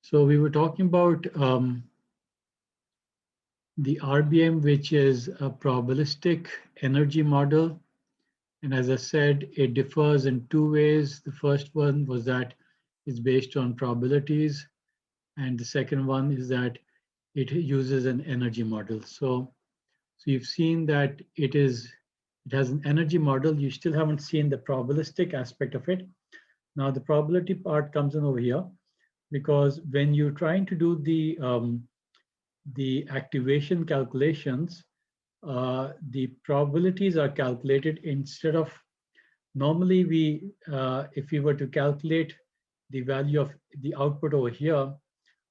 So we were talking about the RBM, which is a probabilistic energy model. And as I said, it differs in two ways. The first one was that it's based on probabilities. And the second one is that it uses an energy model. So you've seen that it has an energy model. You still haven't seen the probabilistic aspect of it. Now the probability part comes in over here, because when you're trying to do the activation calculations, the probabilities are calculated instead of, normally we, if we were to calculate the value of the output over here,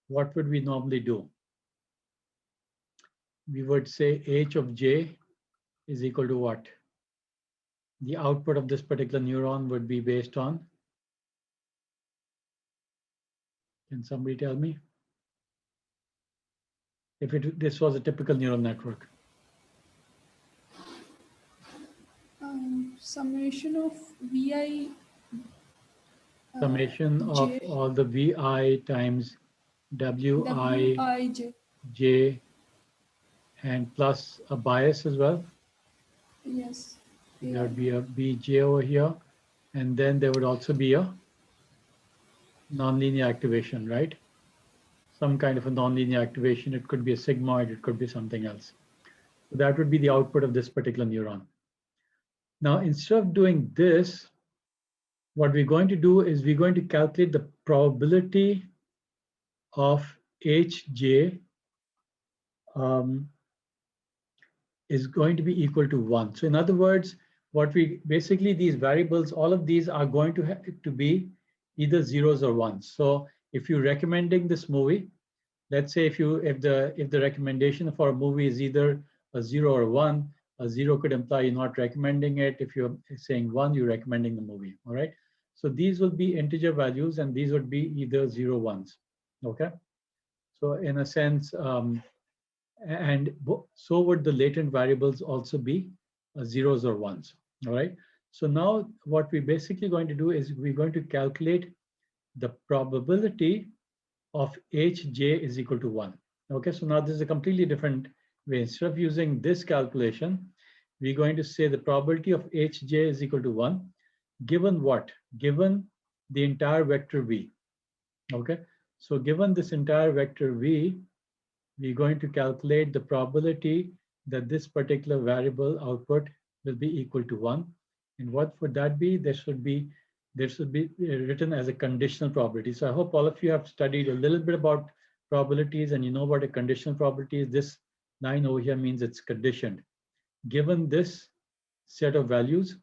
what would we normally do? We would say h of j is equal to what? The output of this particular neuron would be based on, can somebody tell me? If this was a typical neural network. Summation of vi. Summation of all the vi times wi j and plus a bias as well. Yes. There would be a bj over here, and then there would also be a nonlinear activation, right? Some kind of a nonlinear activation. It could be a sigmoid, it could be something else. So that would be the output of this particular neuron. Now, instead of doing this, what we're going to do is we're going to calculate the probability of hj is going to be equal to 1. So in other words, what we basically, these variables, all of these are going to be either zeros or ones. So if you're recommending this movie, let's say if the recommendation for a movie is either a 0 or 1, a 0 could imply you're not recommending it. If you're saying 1, you're recommending the movie. All right. So these will be integer values, and these would be either 0, 1s. Okay. So in a sense, and so would the latent variables also be zeros or ones. All right. So now what we're basically going to do is we're going to calculate the probability of hj is equal to 1. Okay. So now this is a completely different way. Instead of using this calculation, we're going to say the probability of hj is equal to 1, given what? Given the entire vector v. Okay. So given this entire vector v, we're going to calculate the probability that this particular variable output will be equal to 1. And what would that be? There should be written as a conditional probability. So I hope all of you have studied a little bit about probabilities, and you know what a conditional probability is. This line over here means it's conditioned. Given this set of values,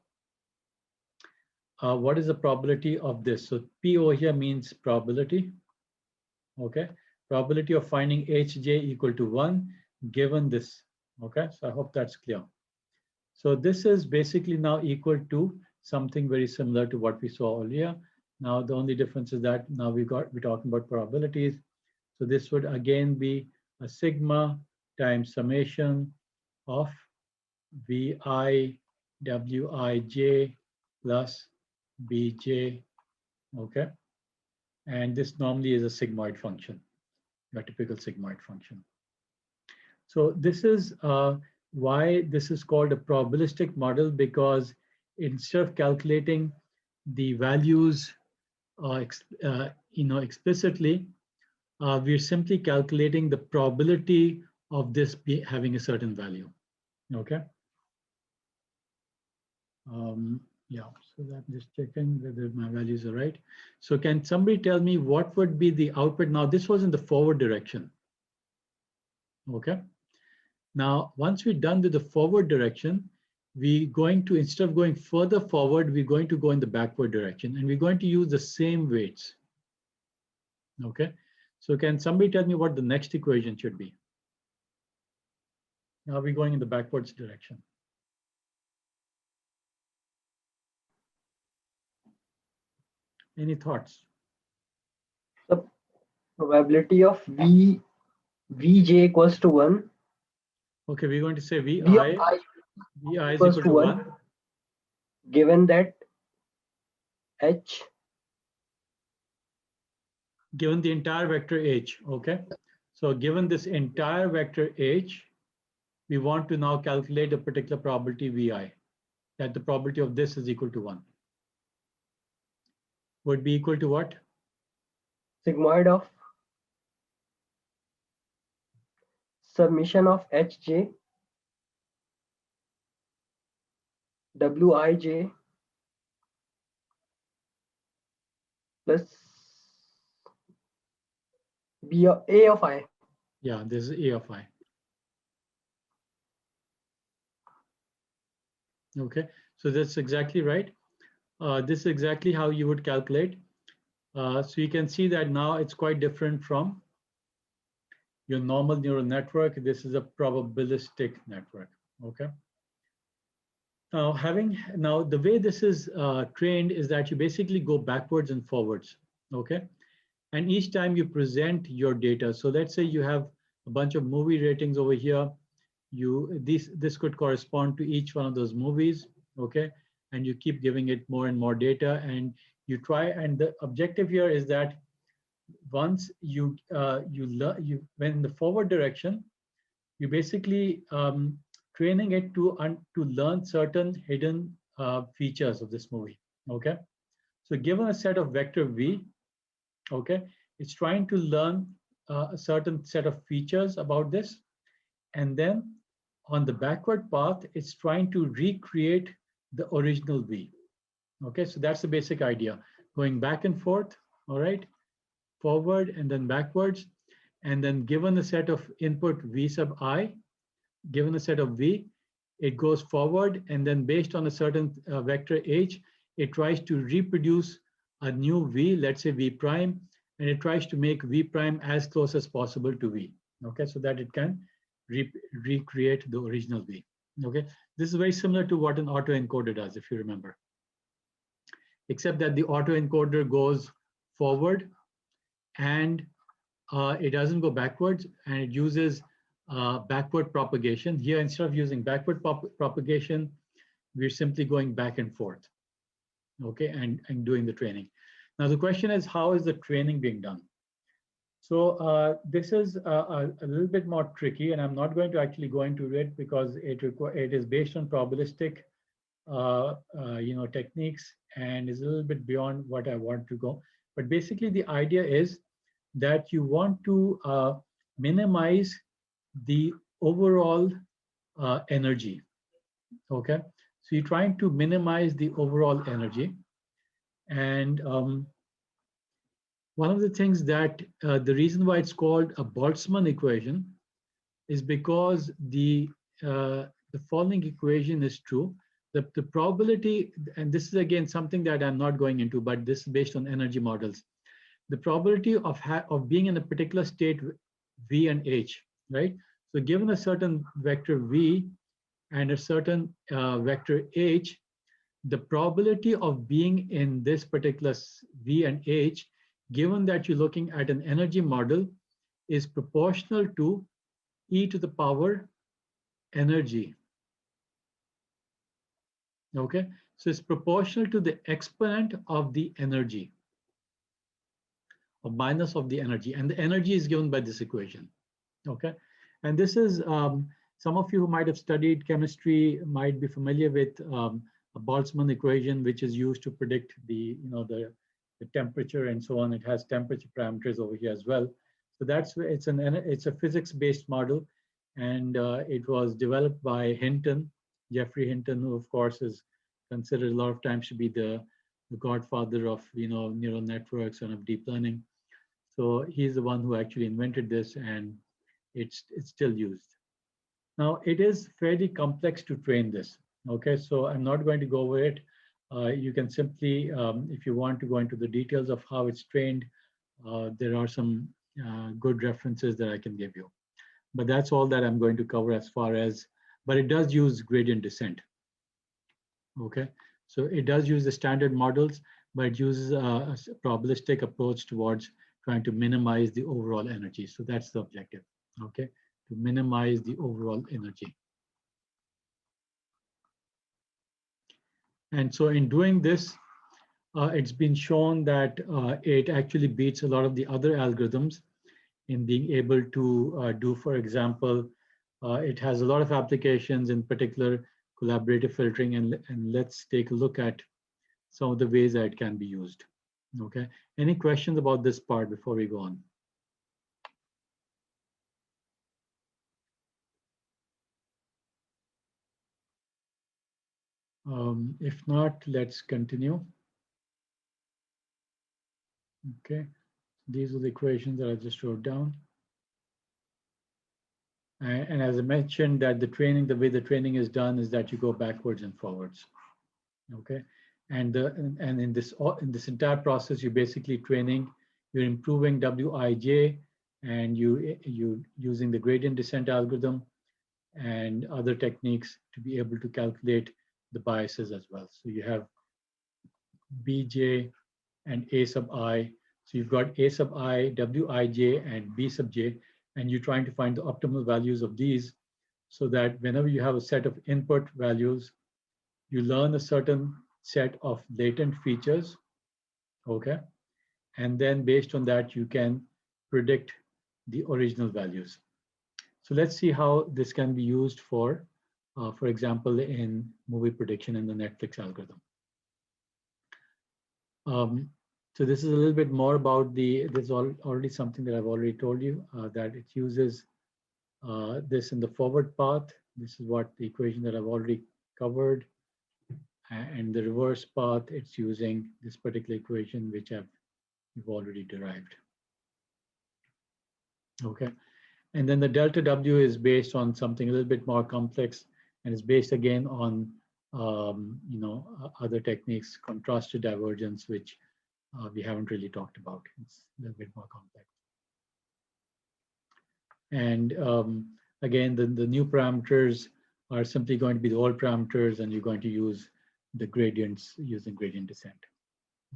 what is the probability of this? So P over here means probability. Okay. Probability of finding hj equal to 1 given this. Okay, so I hope that's clear. So this is basically now equal to something very similar to what we saw earlier. Now the only difference is that now we're talking about probabilities. So this would again be a sigma times summation of vi wij plus bj. Okay, and this normally is a sigmoid function, a typical sigmoid function. So this is why this is called a probabilistic model, because instead of calculating the values explicitly, we're simply calculating the probability of this having a certain value. Okay. Yeah, so I'm just checking whether my values are right. So can somebody tell me what would be the output? Now this was in the forward direction. Okay. Now, once we're done with the forward direction, we're going to, instead of going further forward, we're going to go in the backward direction, and we're going to use the same weights. Okay. So can somebody tell me what the next equation should be? Now we're going in the backwards direction. Any thoughts? The probability of vj equals to 1. Okay, we're going to say vi is equal to 1. Given that h given the entire vector H, okay? So given this entire vector H, we want to now calculate a particular probability Vi, that the probability of this is equal to 1. Would be equal to what? Sigmoid of summation of Hj Wij plus B of A of I. Yeah, this is A of I. Okay, so that's exactly right. This is exactly how you would calculate. So you can see that now it's quite different from your normal neural network. This is a probabilistic network. Okay. Now the way this is trained is that you basically go backwards and forwards. Okay. And each time you present your data. So let's say you have a bunch of movie ratings over here. This could correspond to each one of those movies. Okay. And you keep giving it more and more data, and you try. And the objective here is that once you when in the forward direction, you basically training it to learn certain hidden features of this movie. Okay. So given a set of vector V, okay, it's trying to learn a certain set of features about this, and then on the backward path, it's trying to recreate the original V. Okay, so that's the basic idea. Going back and forth, all right, forward and then backwards, and then given a set of input V sub I, given a set of V, it goes forward, and then based on a certain vector H, it tries to reproduce a new V, let's say V prime, and it tries to make V prime as close as possible to V, okay, so that it can recreate the original V, okay. This is very similar to what an autoencoder does, if you remember, except that the autoencoder goes forward and it doesn't go backwards, and it uses backward propagation. Here, instead of using backward propagation, we're simply going back and forth, okay, and doing the training. Now, the question is, how is the training being done? So this is a little bit more tricky, and I'm not going to actually go into it because it is based on probabilistic techniques, and is a little bit beyond what I want to go. But basically, the idea is that you want to minimize the overall energy. Okay, so you're trying to minimize the overall energy, and one of the things that the reason why it's called a Boltzmann equation is because the following equation is true. The probability, and this is again something that I'm not going into, but this is based on energy models. The probability of being in a particular state V and H, right? So given a certain vector V and a certain vector H, the probability of being in this particular V and H, given that you're looking at an energy model, is proportional to e to the power energy. Okay, so it's proportional to the exponent of the energy, or minus of the energy, and the energy is given by this equation. Okay, and this is some of you who might have studied chemistry might be familiar with a Boltzmann equation, which is used to predict the temperature and so on. It has temperature parameters over here as well. So that's it's a physics-based model, and it was developed by Hinton, Geoffrey Hinton, who of course is considered a lot of times to be the godfather of neural networks and of deep learning. So he's the one who actually invented this, and it's still used. Now it is fairly complex to train this. Okay, so I'm not going to go over it. You can simply, if you want to go into the details of how it's trained, there are some good references that I can give you. But that's all that I'm going to cover as far as, but it does use gradient descent. Okay, so it does use the standard models, but it uses a probabilistic approach towards trying to minimize the overall energy. So that's the objective, okay, to minimize the overall energy. And so in doing this, it's been shown that it actually beats a lot of the other algorithms in being able to do, for example, it has a lot of applications, in particular collaborative filtering, and let's take a look at some of the ways that it can be used. Okay, any questions about this part before we go on? If not, let's continue. Okay, these are the equations that I just wrote down. And as I mentioned, that the way the training is done is that you go backwards and forwards. Okay, and in this entire process, you're basically training, you're improving Wij, and you using the gradient descent algorithm and other techniques to be able to calculate the biases as well. So you have Bj and A sub I. So you've got A sub I, Wij, and B sub j, and you're trying to find the optimal values of these so that whenever you have a set of input values, you learn a certain set of latent features, okay? And then based on that, you can predict the original values. So let's see how this can be used for example, in movie prediction in the Netflix algorithm. So this is a little bit more about this is already something that I've already told you, that it uses this in the forward path. This is what the equation that I've already covered. And the reverse path, it's using this particular equation, which we've already derived. Okay. And then the delta W is based on something a little bit more complex, and it's based again on other techniques, contrasted divergence, which we haven't really talked about. It's a little bit more complex. And again, the new parameters are simply going to be the old parameters, and you're going to use the gradients using gradient descent.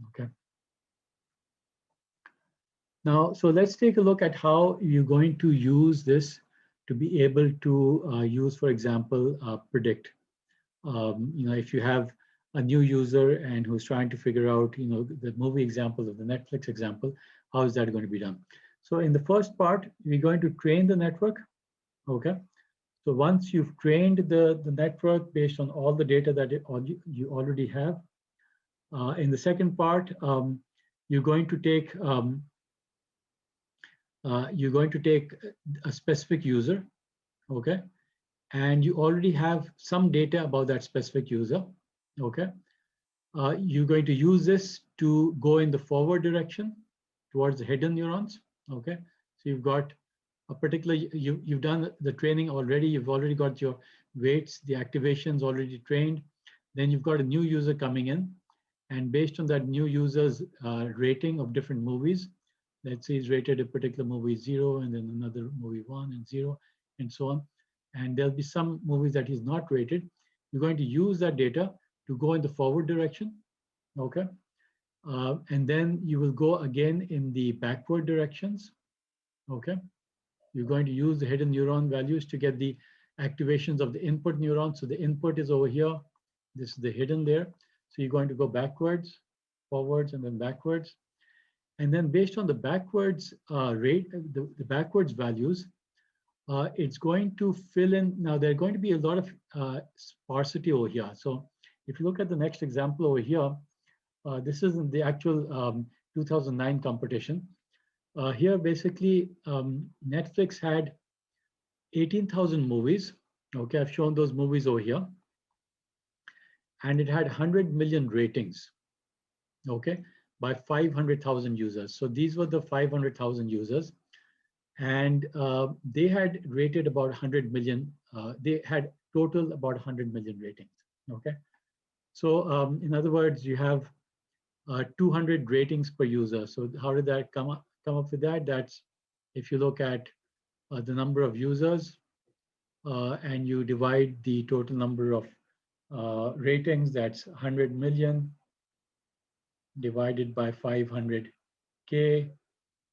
Okay. Now, so let's take a look at how you're going to use this to be able to use, for example, predict. If you have a new user and who's trying to figure out, the movie example of the Netflix example, how is that going to be done? So in the first part, we're going to train the network. Okay. So once you've trained the network based on all the data that you already have, in the second part, you're going to take a specific user, okay, and you already have some data about that specific user, okay. You're going to use this to go in the forward direction towards the hidden neurons, okay. So you've got a particular, you've done the training already, you've already got your weights, the activations already trained, then you've got a new user coming in, and based on that new user's rating of different movies, let's say he's rated a particular movie 0, and then another movie 1 and 0, and so on. And there'll be some movies that he's not rated. You're going to use that data to go in the forward direction, okay? And then you will go again in the backward directions, okay? You're going to use the hidden neuron values to get the activations of the input neurons. So the input is over here. This is the hidden there. So you're going to go backwards, forwards, and then backwards. And then based on the backwards the backwards values, it's going to fill in. Now, there are going to be a lot of sparsity over here. So if you look at the next example over here, this is the actual 2009 competition. Here, basically, Netflix had 18,000 movies. Okay, I've shown those movies over here. And it had 100 million ratings, okay, by 500,000 users. So these were the 500,000 users. And they had rated about 100 million. They had total about 100 million ratings, okay? So in other words, you have 200 ratings per user. So how did that come up with that? That's if you look at the number of users and you divide the total number of ratings, that's 100 million divided by 500K,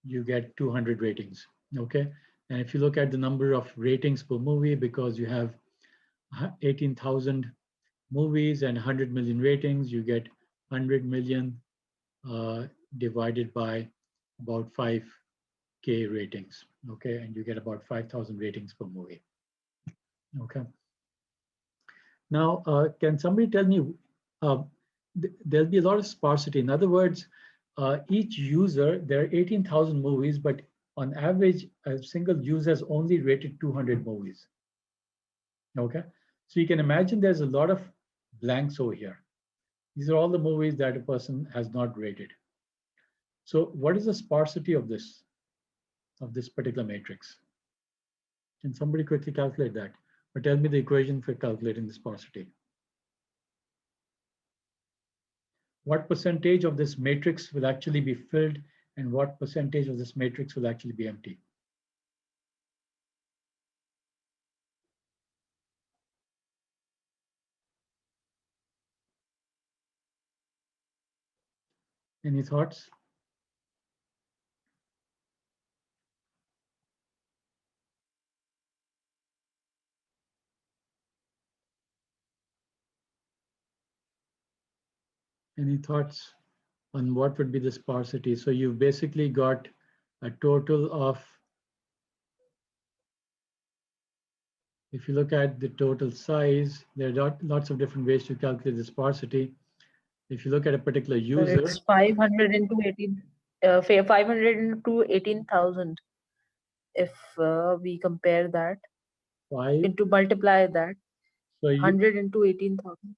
you get 200 ratings, okay? And if you look at the number of ratings per movie, because you have 18,000 movies and 100 million ratings, you get 100 million divided by about 5K ratings, okay? And you get about 5,000 ratings per movie, okay? Now, can somebody tell me, there'll be a lot of sparsity. In other words, each user, there are 18,000 movies, but on average, a single user has only rated 200 movies, okay? So you can imagine there's a lot of blanks over here. These are all the movies that a person has not rated. So what is the sparsity of this particular matrix? Can somebody quickly calculate that? Or tell me the equation for calculating the sparsity. What percentage of this matrix will actually be filled and what percentage of this matrix will actually be empty? Any thoughts? Any thoughts on what would be the sparsity? So you've basically got a total of, if you look at the total size, there are lots of different ways to calculate the sparsity. If you look at a particular user, it's 500 into 500 into 18,000. If we compare that into multiply that, so 100 into 18,000.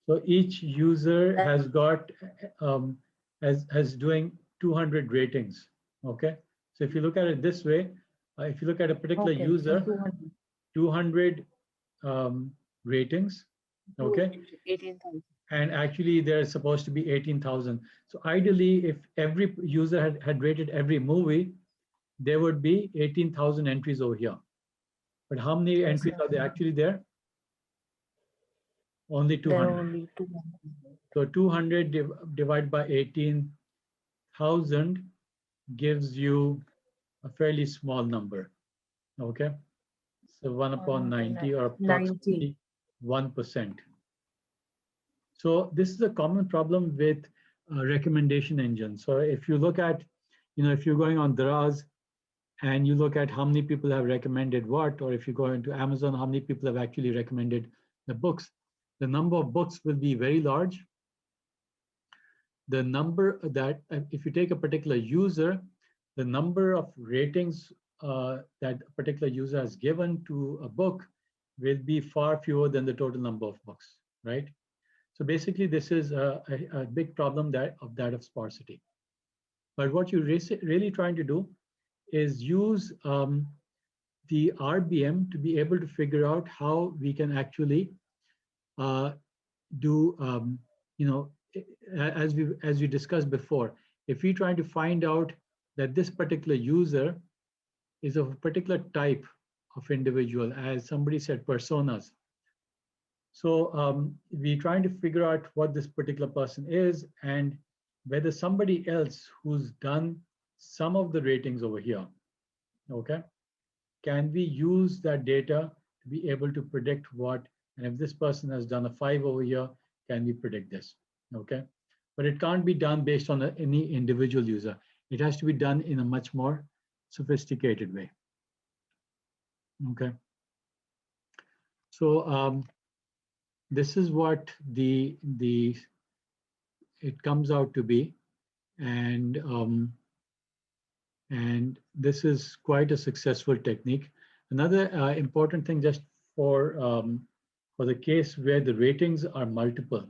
So each user has got has doing 200 ratings. Okay. So if you look at it this way, if you look at a particular user, 200 ratings. Okay. 18,000. And actually there's supposed to be 18,000. So ideally, if every user had rated every movie, there would be 18,000 entries over here. But how many entries are there actually there? Only 200. Only 200. So 200 divided by 18,000 gives you a fairly small number. Okay. So 1 upon 90 or approximately 1%. So this is a common problem with recommendation engines. So if you look at, if you're going on Daraz and you look at how many people have recommended what, or if you go into Amazon, how many people have actually recommended the books, the number of books will be very large. The number that, if you take a particular user, the number of ratings that a particular user has given to a book will be far fewer than the total number of books, right? So basically, this is a big problem of sparsity. But what you're really trying to do is use the RBM to be able to figure out how we can actually do, as we discussed before, if we're trying to find out that this particular user is of a particular type of individual, as somebody said, personas. So we're trying to figure out what this particular person is and whether somebody else who's done some of the ratings over here, okay, can we use that data to be able to predict what, and if this person has done a 5 over here, can we predict this, okay? But it can't be done based on any individual user. It has to be done in a much more sophisticated way, okay? So this is what it comes out to be, and this is quite a successful technique. Another important thing, just for the case where the ratings are multiple,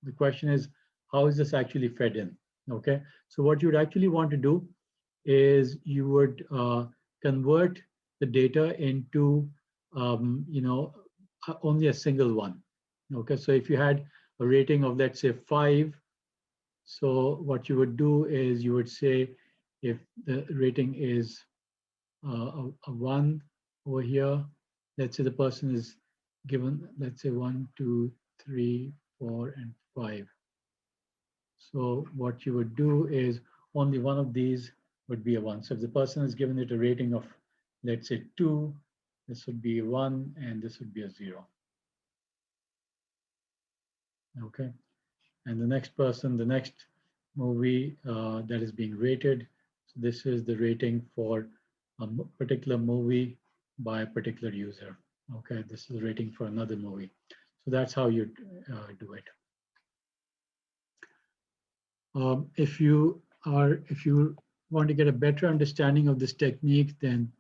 the question is, how is this actually fed in? Okay, so what you would actually want to do is you would convert the data into only a single one. Okay, so if you had a rating of, let's say, 5, so what you would do is you would say, if the rating is a 1 over here, let's say the person is given, let's say 1, 2, 3, 4, and 5. So what you would do is only one of these would be a 1. So if the person is given it a rating of, let's say 2, this would be a 1 and this would be a 0. Okay. And the next person, the next movie that is being rated. So this is the rating for a particular movie by a particular user. Okay, this is rating for another movie. So that's how you do it. If you want to get a better understanding of this technique, then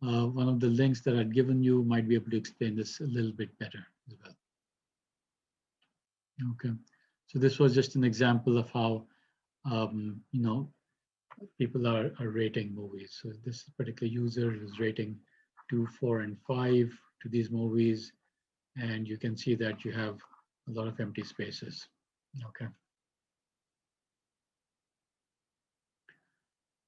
one of the links that I've given you might be able to explain this a little bit better as well. Okay, so this was just an example of how people are rating movies. So this particular user is rating 2, 4, and 5 to these movies, and you can see that you have a lot of empty spaces. Okay.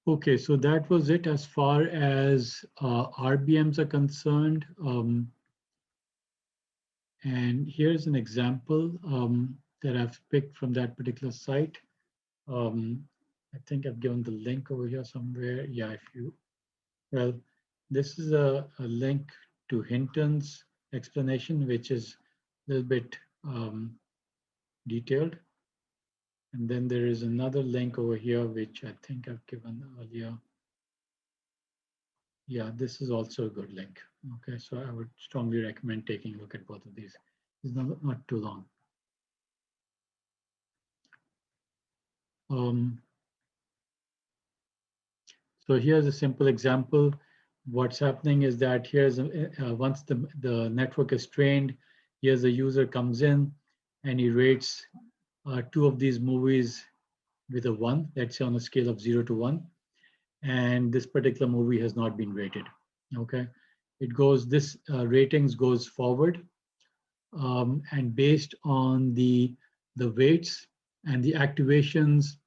Okay, so that was it as far as RBMs are concerned. And here's an example that I've picked from that particular site. I think I've given the link over here somewhere. Yeah, well, this is a link to Hinton's explanation, which is a little bit detailed. And then there is another link over here, which I think I've given earlier. Yeah, this is also a good link. Okay, so I would strongly recommend taking a look at both of these. It's not too long. So here's a simple example. What's happening is that here's once the network is trained, here's a user comes in and he rates 2 of these movies with a 1, let's say on a scale of 0 to 1. And this particular movie has not been rated. Okay, this ratings goes forward, and based on the weights and the activations,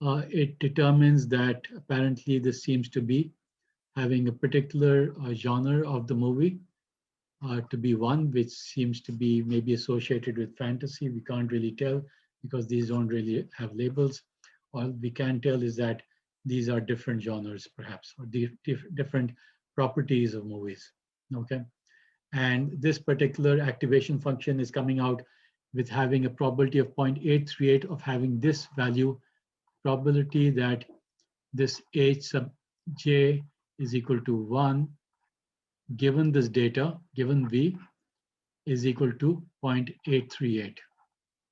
it determines that apparently this seems to be having a particular genre of the movie to be one which seems to be maybe associated with fantasy. We can't really tell because these don't really have labels. All we can tell is that these are different genres perhaps, or different properties of movies. Okay, and this particular activation function is coming out with having a probability of 0.838 of having this value, probability that this H sub j is equal to 1 given this data, given V is equal to 0.838.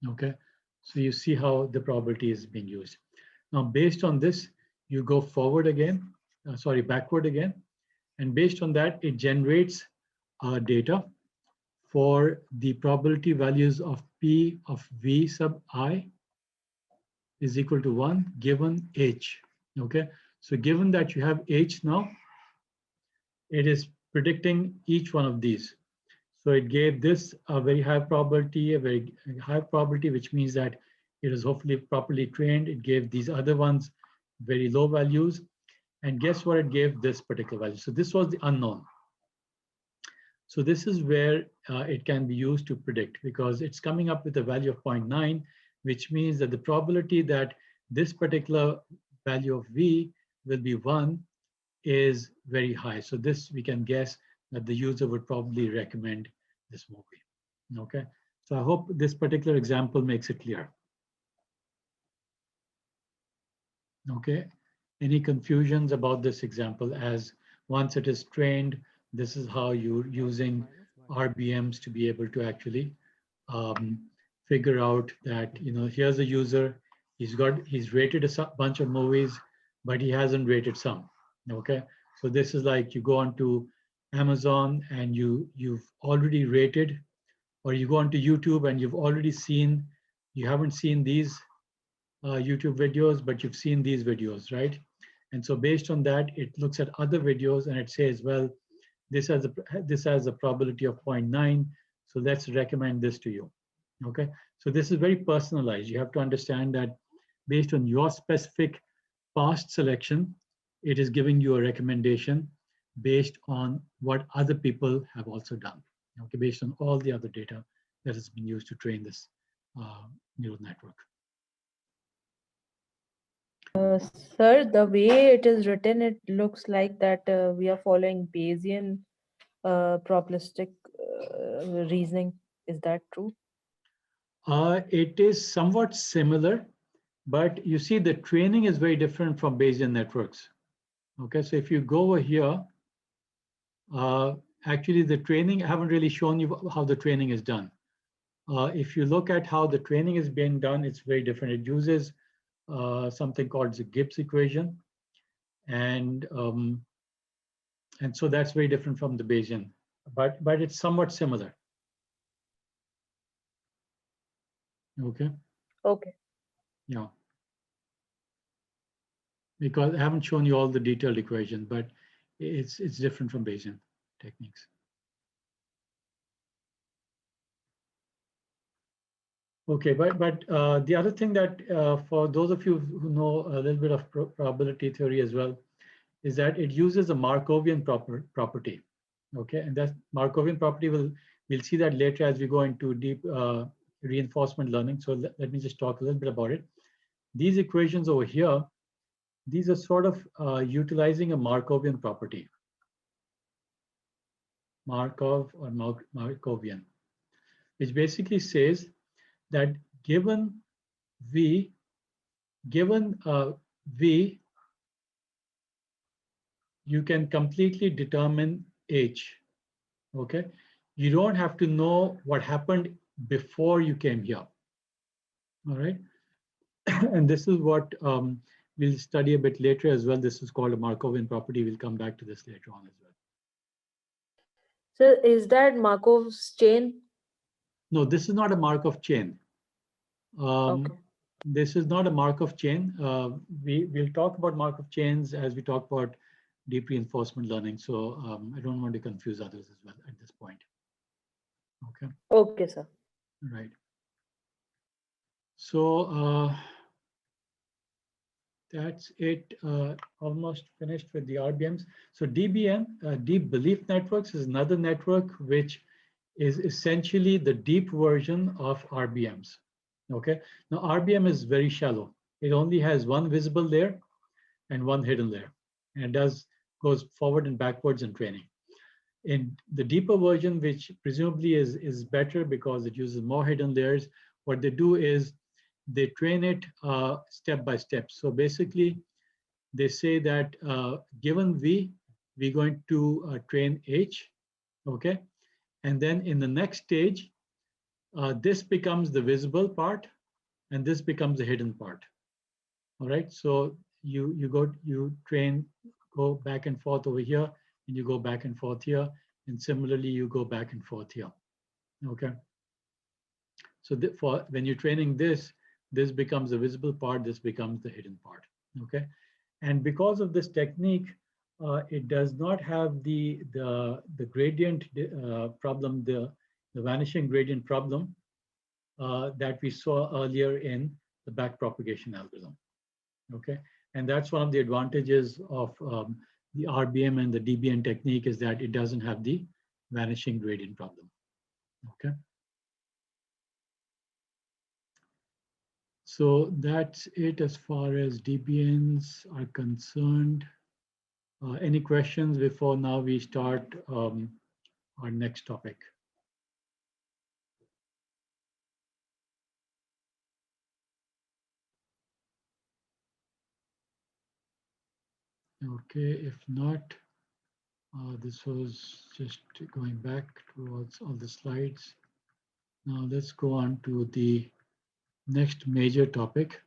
Okay, so you see how the probability is being used. Now, based on this, you go forward again, backward again. And based on that, it generates data for the probability values of P of V sub I is equal to 1 given H. Okay, so given that you have H now, it is predicting each one of these. So it gave this a very high probability, which means that it is hopefully properly trained. It gave these other ones very low values. And guess what it gave this particular value? So this was the unknown. So this is where it can be used to predict, because it's coming up with a value of 0.9, which means that the probability that this particular value of V will be 1 is very high. So this we can guess that the user would probably recommend this movie. Okay, so I hope this particular example makes it clear. Okay, any confusions about this example? As once it is trained, this is how you're using RBMs to be able to actually figure out that, here's a user, he's rated a bunch of movies, but he hasn't rated some. Okay, so this is like you go onto Amazon and you've already rated, or you go onto YouTube and you've already seen, you haven't seen these YouTube videos, but you've seen these videos, right? And so based on that, it looks at other videos and it says, well, this has a probability of 0.9, so let's recommend this to you. Okay, so this is very personalized. You have to understand that based on your specific past selection, it is giving you a recommendation based on what other people have also done. Okay, based on all the other data that has been used to train this neural network. Sir, the way it is written, it looks like that we are following Bayesian probabilistic reasoning. Is that true? It is somewhat similar, But you see the training is very different from Bayesian networks. Okay, so if you go over here, actually the training, I haven't really shown you how the training is done. If you look at how the training is being done, it's very different. It uses something called the Gibbs equation. And so that's very different from the Bayesian, but it's somewhat similar. Okay. Okay. Yeah. Because I haven't shown you all the detailed equation, but it's different from Bayesian techniques. Okay, but the other thing that for those of you who know a little bit of probability theory as well, is that it uses a Markovian property. Okay, and that Markovian property we'll see that later as we go into deep reinforcement learning. So let me just talk a little bit about it. These equations over here, these are sort of utilizing a Markovian property. Markov or Markovian, which basically says that given V, you can completely determine H. Okay, you don't have to know what happened before you came here. All right, and this is what we'll study a bit later as well. This is called a Markovian property. We'll come back to this later on as well. So is that Markov's chain? No, this is not a Markov chain. Okay. This is not a Markov chain. We'll talk about Markov chains as we talk about deep reinforcement learning. So I don't want to confuse others as well at this point. Okay. Okay, sir. Right. So that's it. Almost finished with the RBMs. So DBN, deep belief networks, is another network which is essentially the deep version of RBMs. Okay. Now RBM is very shallow. It only has one visible layer and one hidden layer, and it goes forward and backwards in training. In the deeper version, which presumably is better because it uses more hidden layers, what they do is they train it step by step. So basically, they say that given V, we're going to train H, okay? And then in the next stage, this becomes the visible part, and this becomes the hidden part. All right, so you train, go back and forth over here, and you go back and forth here, and similarly you go back and forth here. Okay. So when you're training this becomes the visible part, this becomes the hidden part. Okay, and because of this technique, it does not have the gradient problem, the vanishing gradient problem that we saw earlier in the backpropagation algorithm. Okay, and that's one of the advantages of the RBM and the DBN technique, is that it doesn't have the vanishing gradient problem. Okay. So that's it as far as DBNs are concerned. Any questions before now we start our next topic? Okay, if not, this was just going back towards all the slides. Now let's go on to the next major topic.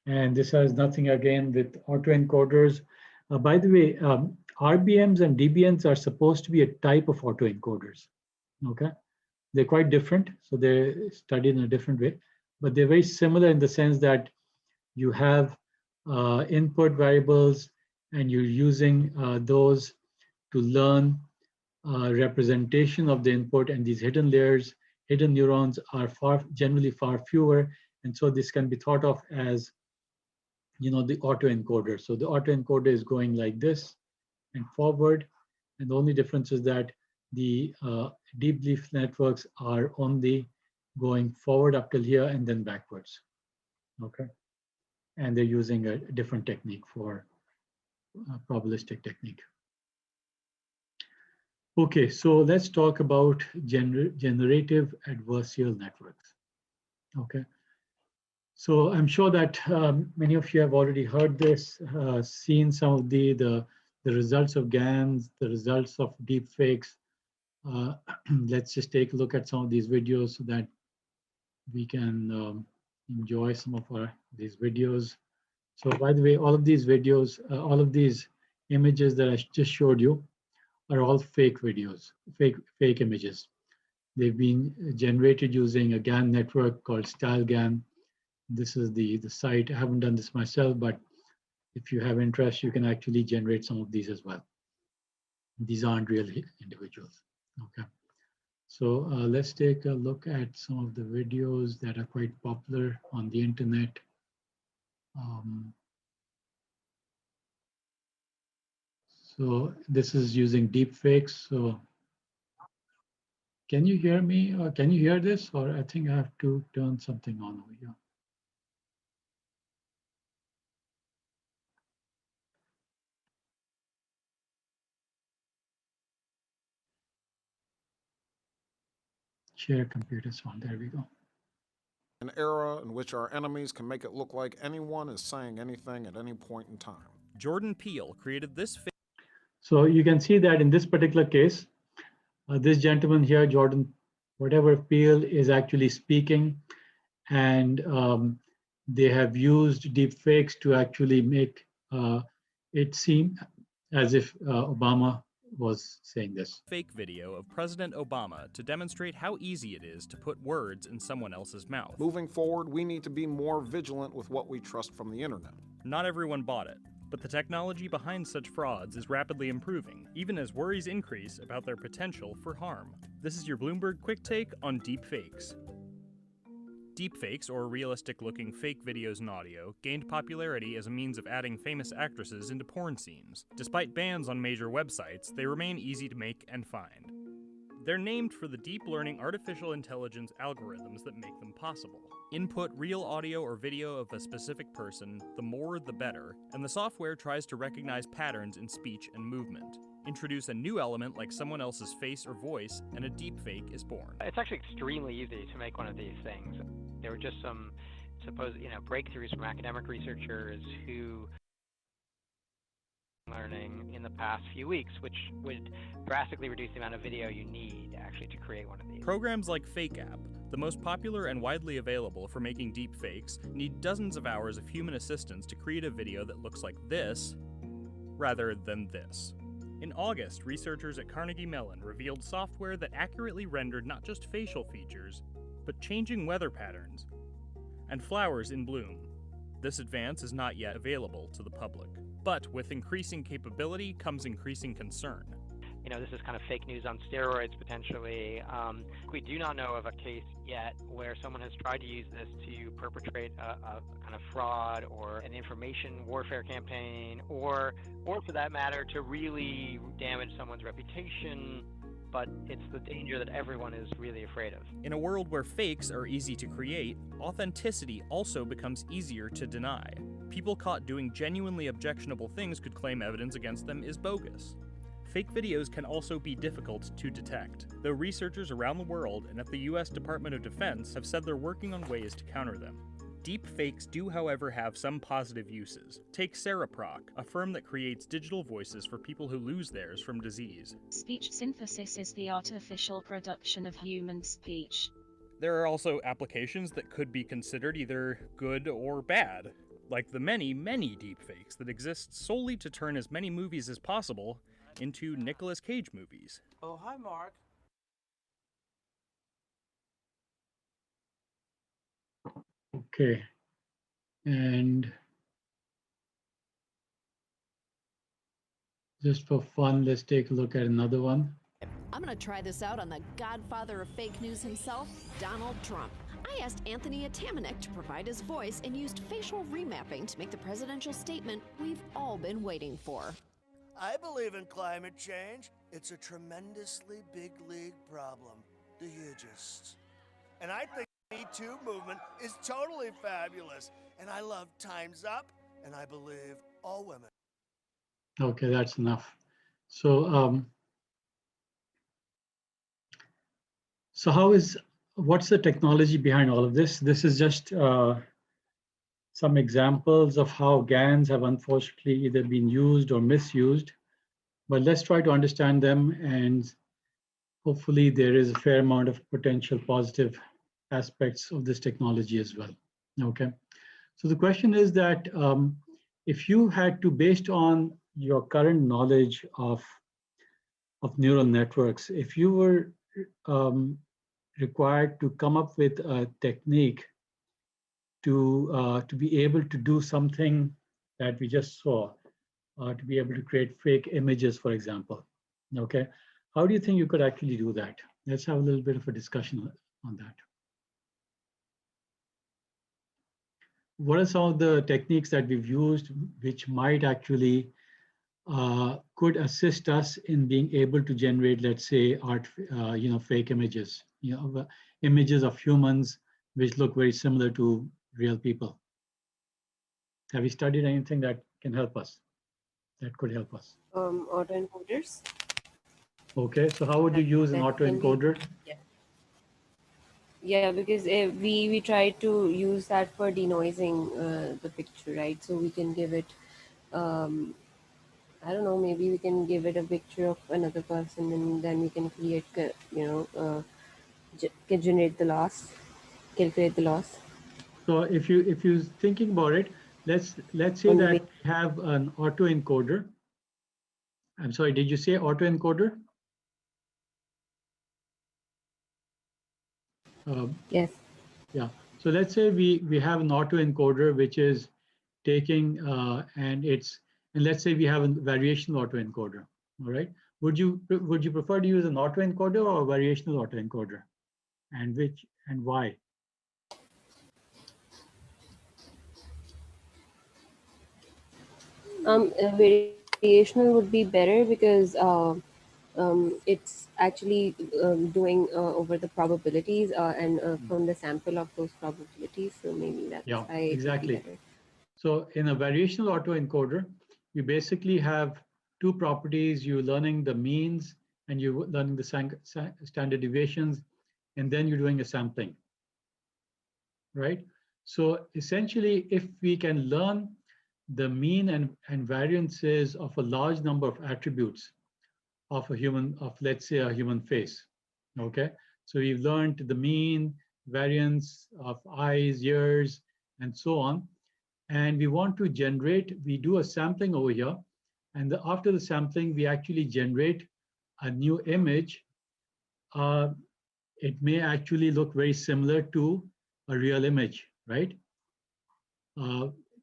And this has nothing again with autoencoders. By the way, RBMs and DBNs are supposed to be a type of autoencoders. Okay, they're quite different, so they're studied in a different way, but they're very similar in the sense that you have input variables, and you're using those to learn representation of the input, and these hidden layers, hidden neurons are generally far fewer, and so this can be thought of as, you know, the autoencoder. So the autoencoder is going like this and forward, and the only difference is that the deep belief networks are only going forward up till here and then backwards. Okay, and they're using a different technique for probabilistic technique. Okay, so let's talk about generative adversarial networks. Okay, So I'm sure that many of you have already heard this, seen some of the results of GANs, the results of deepfakes. Let's just take a look at some of these videos so that we can enjoy some of these videos. So by the way, all of these videos, all of these images that I just showed you are all fake videos, fake images. They've been generated using a GAN network called StyleGAN. This is the site. I haven't done this myself, but if you have interest, you can actually generate some of these as well. These aren't real individuals. Okay. So let's take a look at some of the videos that are quite popular on the internet. So this is using deepfakes. So can you hear me? Or can you hear this? Or I think I have to turn something on over here. Share computer sound. There we go. An era in which our enemies can make it look like anyone is saying anything at any point in time. Jordan Peele created this. So you can see that in this particular case, this gentleman here, Jordan, whatever Peele, is actually speaking, and they have used deepfakes to actually make it seem as if Obama was saying this. Fake video of President Obama to demonstrate how easy it is to put words in someone else's mouth. Moving forward, we need to be more vigilant with what we trust from the internet. Not everyone bought it, but the technology behind such frauds is rapidly improving, even as worries increase about their potential for harm. This is your Bloomberg Quick Take on deepfakes. Deepfakes, or realistic-looking fake videos and audio, gained popularity as a means of adding famous actresses into porn scenes. Despite bans on major websites, they remain easy to make and find. They're named for the deep learning artificial intelligence algorithms that make them possible. Input real audio or video of a specific person, the more the better, and the software tries to recognize patterns in speech and movement. Introduce a new element like someone else's face or voice, and a deepfake is born. It's actually extremely easy to make one of these things. There were just some supposed, breakthroughs from academic researchers who learning in the past few weeks, which would drastically reduce the amount of video you need actually to create one of these. Programs like FakeApp, the most popular and widely available for making deepfakes, need dozens of hours of human assistance to create a video that looks like this, rather than this. In August, researchers at Carnegie Mellon revealed software that accurately rendered not just facial features, but changing weather patterns and flowers in bloom. This advance is not yet available to the public. But with increasing capability comes increasing concern. This is kind of fake news on steroids, potentially. We do not know of a case yet where someone has tried to use this to perpetrate a kind of fraud or an information warfare campaign, or for that matter, to really damage someone's reputation. But it's the danger that everyone is really afraid of. In a world where fakes are easy to create, authenticity also becomes easier to deny. People caught doing genuinely objectionable things could claim evidence against them is bogus. Fake videos can also be difficult to detect, though researchers around the world and at the US Department of Defense have said they're working on ways to counter them. Deepfakes do, however, have some positive uses. Take Cereproc, a firm that creates digital voices for people who lose theirs from disease. Speech synthesis is the artificial production of human speech. There are also applications that could be considered either good or bad, like the many, many deepfakes that exist solely to turn as many movies as possible into Nicolas Cage movies. Oh, hi, Mark. Okay, and just for fun, let's take a look at another one. I'm going to try this out on the godfather of fake news himself, Donald Trump. I asked Anthony Atamanek to provide his voice and used facial remapping to make the presidential statement we've all been waiting for. I believe in climate change. It's a tremendously big league problem. Do you just? And I think the Me Too movement is totally fabulous. And I love Time's Up, and I believe all women. Okay, that's enough. So, what's the technology behind all of this? This is just some examples of how GANs have unfortunately either been used or misused, but let's try to understand them, and hopefully there is a fair amount of potential positive aspects of this technology as well. Okay, so the question is that if you had to, based on your current knowledge of neural networks, if you were required to come up with a technique to be able to do something that we just saw, to be able to create fake images, for example, okay, how do you think you could actually do that? Let's have a little bit of a discussion on that. What are some of the techniques that we've used which might actually could assist us in being able to generate, let's say, fake images, images of humans which look very similar to real people? Have you studied anything that can help us, that could help us? Autoencoders. Okay, so how would you use an autoencoder? Yeah, because we try to use that for denoising the picture, right? So we can give it, I don't know, maybe we can give it a picture of another person, and then we can create, can generate the loss, calculate the loss. So if you're thinking about it, let's say that we have an autoencoder. I'm sorry, did you say autoencoder? Yes. Yeah. So let's say we have an autoencoder which is taking and let's say we have a variational autoencoder. All right. Would you prefer to use an autoencoder or a variational autoencoder, and which and why? Variational would be better because it's actually doing over the probabilities and from the sample of those probabilities. So maybe that's why it exactly. would be better. So in a variational autoencoder, you basically have two properties. You're learning the means and you're learning the standard deviations, and then you're doing a sampling, right? So essentially, if we can learn the mean and variances of a large number of attributes of a human, let's say a human face, okay? So we've learned the mean, variance of eyes, ears, and so on. And we want to generate, we do a sampling over here. And after the sampling, we actually generate a new image. It may actually look very similar to a real image, right?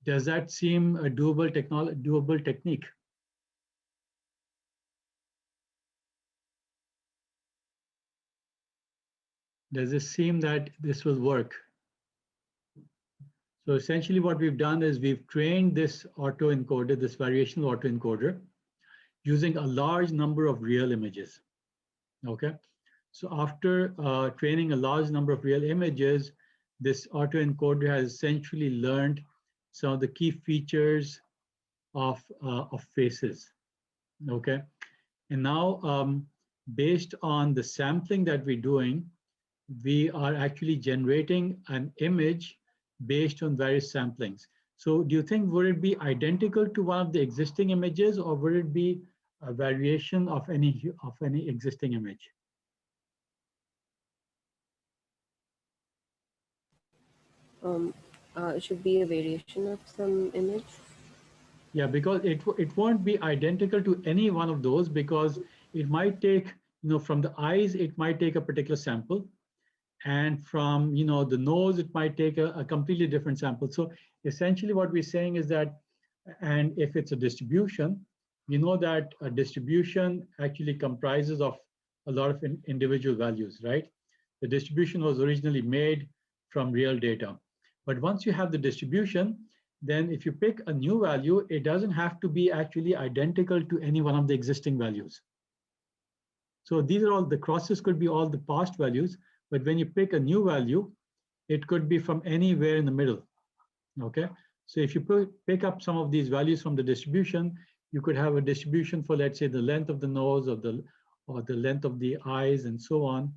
Does that seem a doable technique? Does it seem that this will work? So essentially what we've done is we've trained this autoencoder, this variational autoencoder, using a large number of real images, okay? So after training a large number of real images, this autoencoder has essentially learned some of the key features of faces, okay? And now, based on the sampling that we're doing, we are actually generating an image based on various samplings. So do you think, would it be identical to one of the existing images, or would it be a variation of any existing image? It should be a variation of some image. Yeah, because it won't be identical to any one of those, because it might take, from the eyes, it might take a particular sample. And from, the nose, it might take a completely different sample. So essentially what we're saying is that, and if it's a distribution, we know that a distribution actually comprises of a lot of individual values, right? The distribution was originally made from real data. But once you have the distribution, then if you pick a new value, it doesn't have to be actually identical to any one of the existing values. So these are all, the crosses could be all the past values, but when you pick a new value, it could be from anywhere in the middle, okay? So if you pick up some of these values from the distribution, you could have a distribution for, let's say, the length of the nose or the length of the eyes and so on,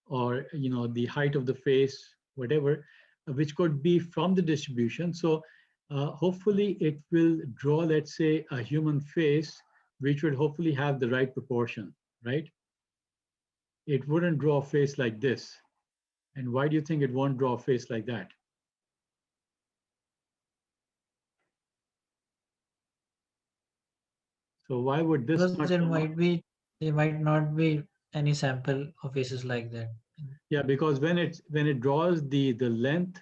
or the height of the face, whatever. which could be from the distribution. So hopefully it will draw, let's say, a human face, which would hopefully have the right proportion, right? It wouldn't draw a face like this. And why do you think it won't draw a face like that? So why would this Because not there come up? might not be any sample of faces like that. Yeah, because when it draws the length,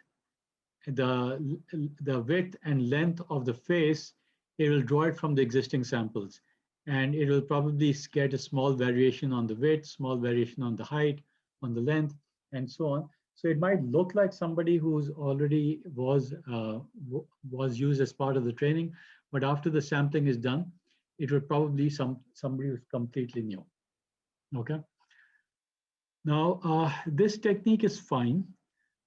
the width and length of the face, it will draw it from the existing samples, and it will probably get a small variation on the width, small variation on the height, on the length, and so on. So it might look like somebody who's already was used as part of the training, but after the sampling is done, it would probably somebody who's completely new. Okay. Now this technique is fine,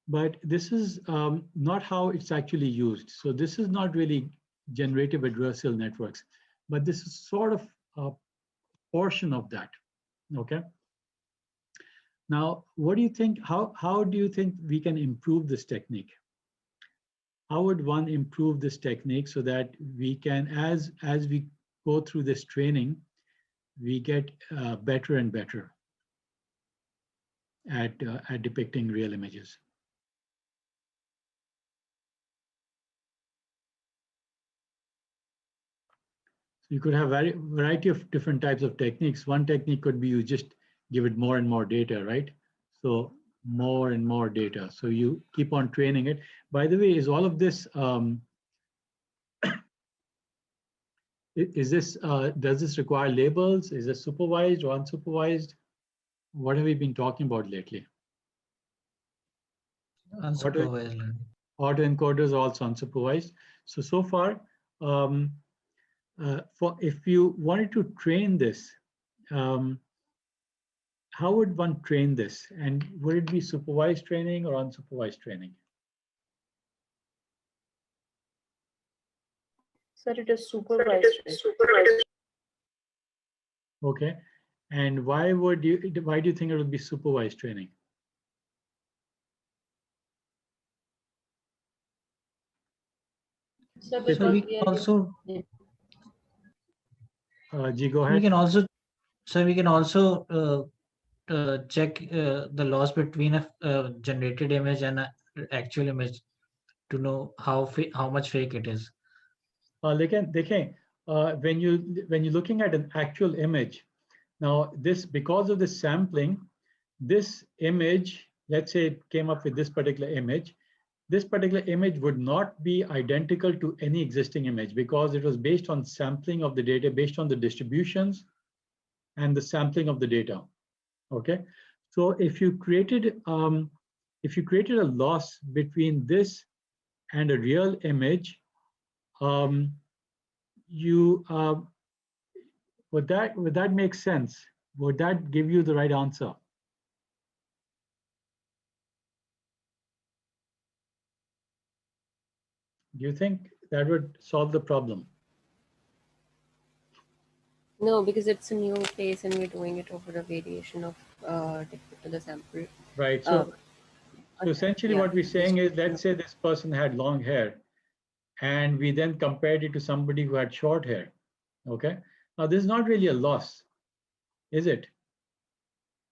but this is not how it's actually used. So this is not really generative adversarial networks, but this is sort of a portion of that. Okay. Now, what do you think? How do you think we can improve this technique? How would one improve this technique so that we can, as we go through this training, we get better and better at depicting real images? You could have a variety of different types of techniques. One technique could be you just give it more and more data, right? So more and more data. So you keep on training it. By the way, is all of this, does this require labels? Is this supervised or unsupervised? What have we been talking about lately? Unsupervised learning. Autoencoders are also unsupervised. So far, if you wanted to train this, how would one train this? And would it be supervised training or unsupervised training? Sir, it is supervised. Okay. And why do you think it would be supervised training? Sir, So we can also G, go ahead. we can also check the loss between a generated image and an actual image to know how much fake it is. When you're looking at an actual image, now because of the sampling, this image, let's say it came up with this particular image, this particular image would not be identical to any existing image because it was based on sampling of the data, based on the distributions and the sampling of the data. Okay, so if you created a loss between this and a real image, would that make sense? Would that give you the right answer? Do you think that would solve the problem? No, because it's a new face and we're doing it over a variation of the sample. Right. So essentially what we're saying is, let's say this person had long hair and we then compared it to somebody who had short hair. Okay. Now this is not really a loss, is it?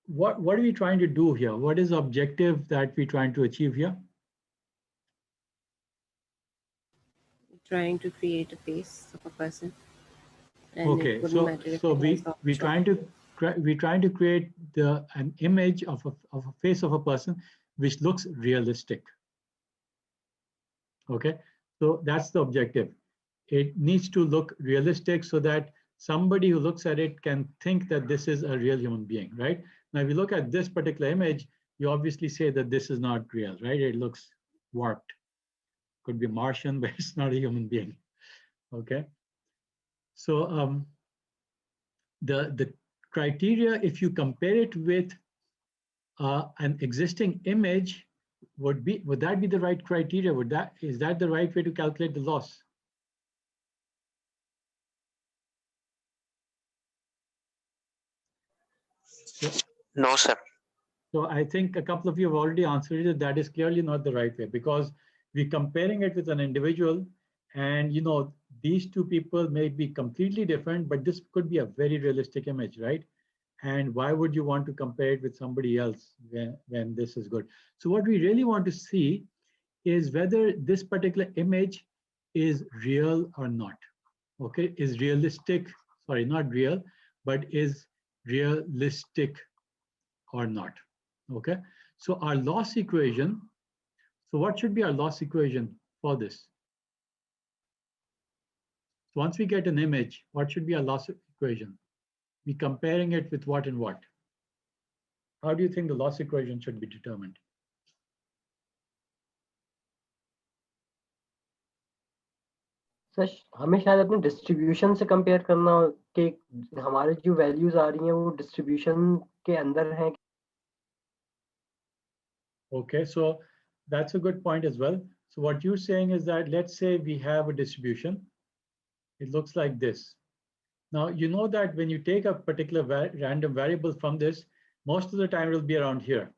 What are we trying to do here? What is the objective that we're trying to achieve here? Trying to create a face of a person. And okay, so we're trying to create an image of a face of a person which looks realistic. Okay, so that's the objective. It needs to look realistic so that somebody who looks at it can think that this is a real human being, right? Now, if you look at this particular image, you obviously say that this is not real, right? It looks warped. Could be Martian, but it's not a human being. Okay. So the criteria, if you compare it with an existing image, would that be the right criteria? Is that the right way to calculate the loss? No, sir. So I think a couple of you have already answered it. That is clearly not the right way, because we're comparing it with an individual, and these two people may be completely different, but this could be a very realistic image, right? And why would you want to compare it with somebody else when this is good? So what we really want to see is whether this particular image is real or not. Okay, is realistic, sorry, not real, but is realistic or not. Okay, so our loss equation, so what should be our loss equation for this? So once we get an image, what should be our loss equation? We're comparing it with what and what? How do you think the loss equation should be determined? Sir हमें शायद अपने distribution से compare करना हो कि हमारे जो values आ रही हैं वो डिस्ट्रीब्यूशन के अंदर हैं. Okay, so that's a good point as well. So what you're saying is that, let's say we have a distribution. It looks like this. Now, you know that when you take a particular random variable from this, most of the time it will be around here.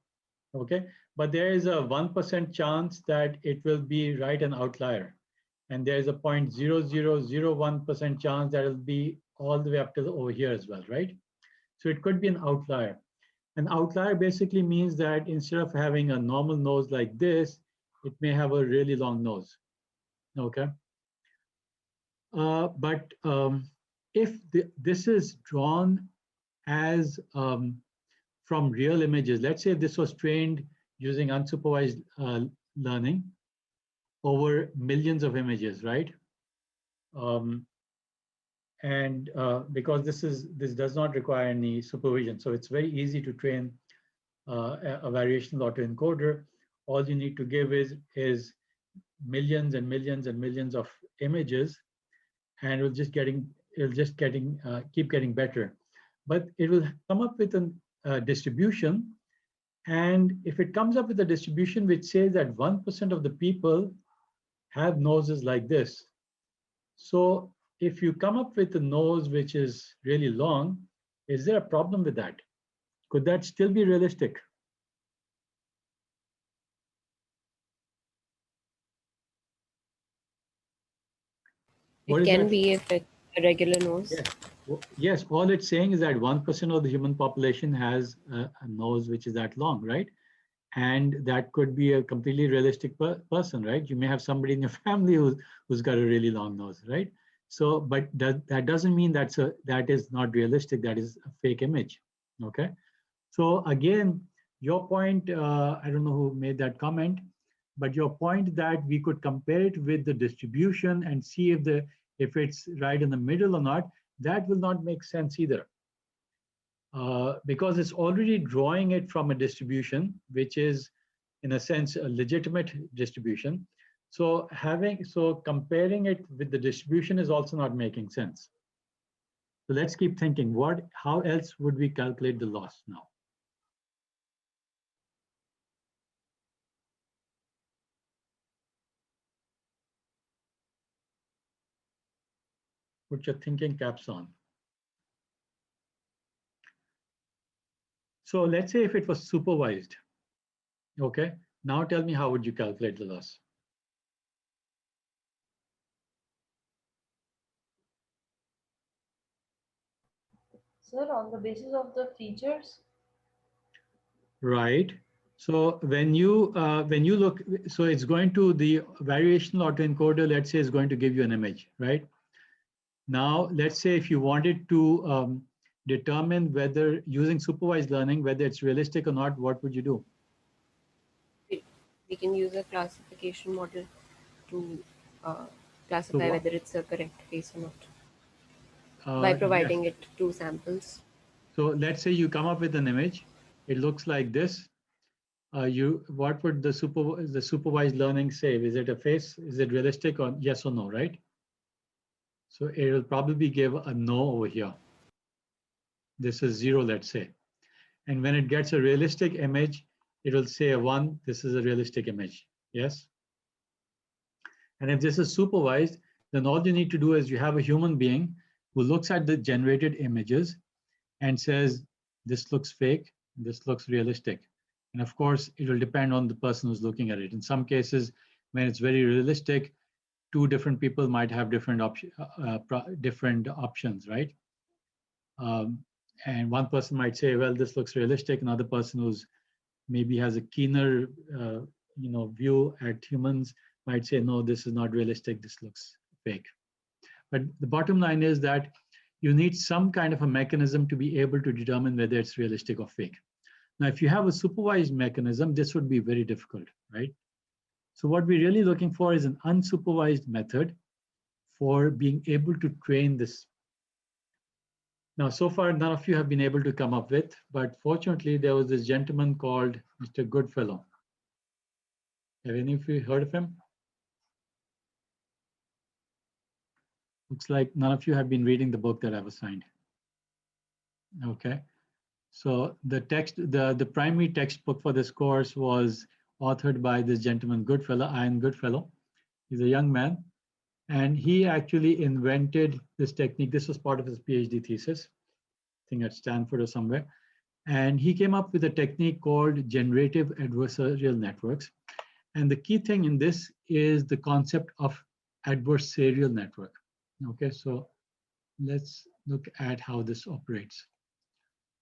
Okay, but there is a 1% chance that it will be right an outlier. And there is a 0.0001% chance that it will be all the way up to over here as well, right? So it could be an outlier. An outlier basically means that instead of having a normal nose like this, it may have a really long nose. Okay. But if this is drawn as from real images, let's say this was trained using unsupervised learning over millions of images, right? And because this does not require any supervision, so it's very easy to train a variational autoencoder. All you need to give is millions and millions and millions of images, and it'll just keep getting better. But it will come up with a distribution, and if it comes up with a distribution which says that 1% of the people have noses like this, so if you come up with a nose which is really long, is there a problem with that? Could that still be realistic? It can be if it's a regular nose. Yes. Yes, all it's saying is that 1% of the human population has a nose which is that long, right? And that could be a completely realistic person, right? You may have somebody in your family who's got a really long nose, right? So, but that doesn't mean that is not realistic. That is a fake image, okay? So again, your point, I don't know who made that comment, but your point that we could compare it with the distribution and see if it's right in the middle or not, that will not make sense either. Because it's already drawing it from a distribution, which is in a sense a legitimate distribution. So comparing it with the distribution is also not making sense. So let's keep thinking, how else would we calculate the loss now? Put your thinking caps on. So let's say if it was supervised, okay? Now tell me, how would you calculate the loss? Sir, on the basis of the features? Right. So when you look, so it's going to the variational autoencoder, let's say, is going to give you an image, right? Now, let's say if you wanted to determine whether using supervised learning, whether it's realistic or not, what would you do? We can use a classification model to classify whether it's a correct face or not by providing it two samples. So let's say you come up with an image. It looks like this. What would the supervised learning say? Is it a face? Is it realistic, or yes or no, right? So it will probably give a no over here. This is 0, let's say. And when it gets a realistic image, it will say a 1. This is a realistic image. Yes. And if this is supervised, then all you need to do is you have a human being who looks at the generated images and says, this looks fake, this looks realistic. And of course, it will depend on the person who's looking at it. In some cases, when it's very realistic, two different people might have different options, right? And one person might say, well, this looks realistic. Another person who's maybe has a keener view at humans might say, no, this is not realistic. This looks fake. But the bottom line is that you need some kind of a mechanism to be able to determine whether it's realistic or fake. Now, if you have a supervised mechanism, this would be very difficult, right? So what we're really looking for is an unsupervised method for being able to train this. Now, so far, none of you have been able to come up with, but fortunately, there was this gentleman called Mr. Goodfellow. Have any of you heard of him? Looks like none of you have been reading the book that I've assigned. Okay. So the primary textbook for this course was authored by this gentleman, Ian Goodfellow. He's a young man, and he actually invented this technique. This was part of his PhD thesis, I think at Stanford or somewhere. And he came up with a technique called generative adversarial networks. And the key thing in this is the concept of adversarial network. Okay, so let's look at how this operates.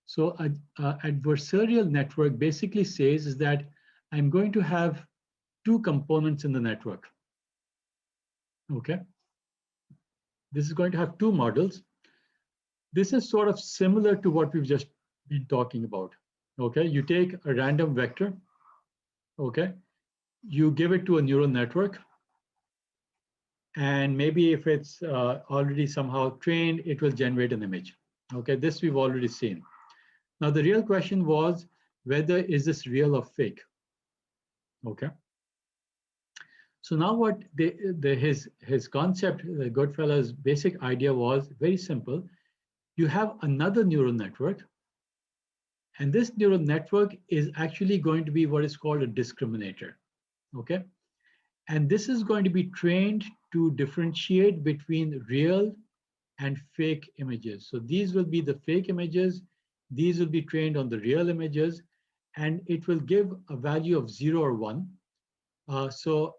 So an adversarial network basically says is that I'm going to have two components in the network. Okay. This is going to have two models. This is sort of similar to what we've just been talking about. Okay, you take a random vector. Okay, you give it to a neural network. And maybe if it's already somehow trained, it will generate an image. Okay, this we've already seen. Now, the real question was whether is this real or fake? Okay. So now what his concept, the Goodfellow's basic idea was very simple. You have another neural network, and this neural network is actually going to be what is called a discriminator. Okay. And this is going to be trained to differentiate between real and fake images. So these will be the fake images. These will be trained on the real images, and it will give a value of 0 or 1. So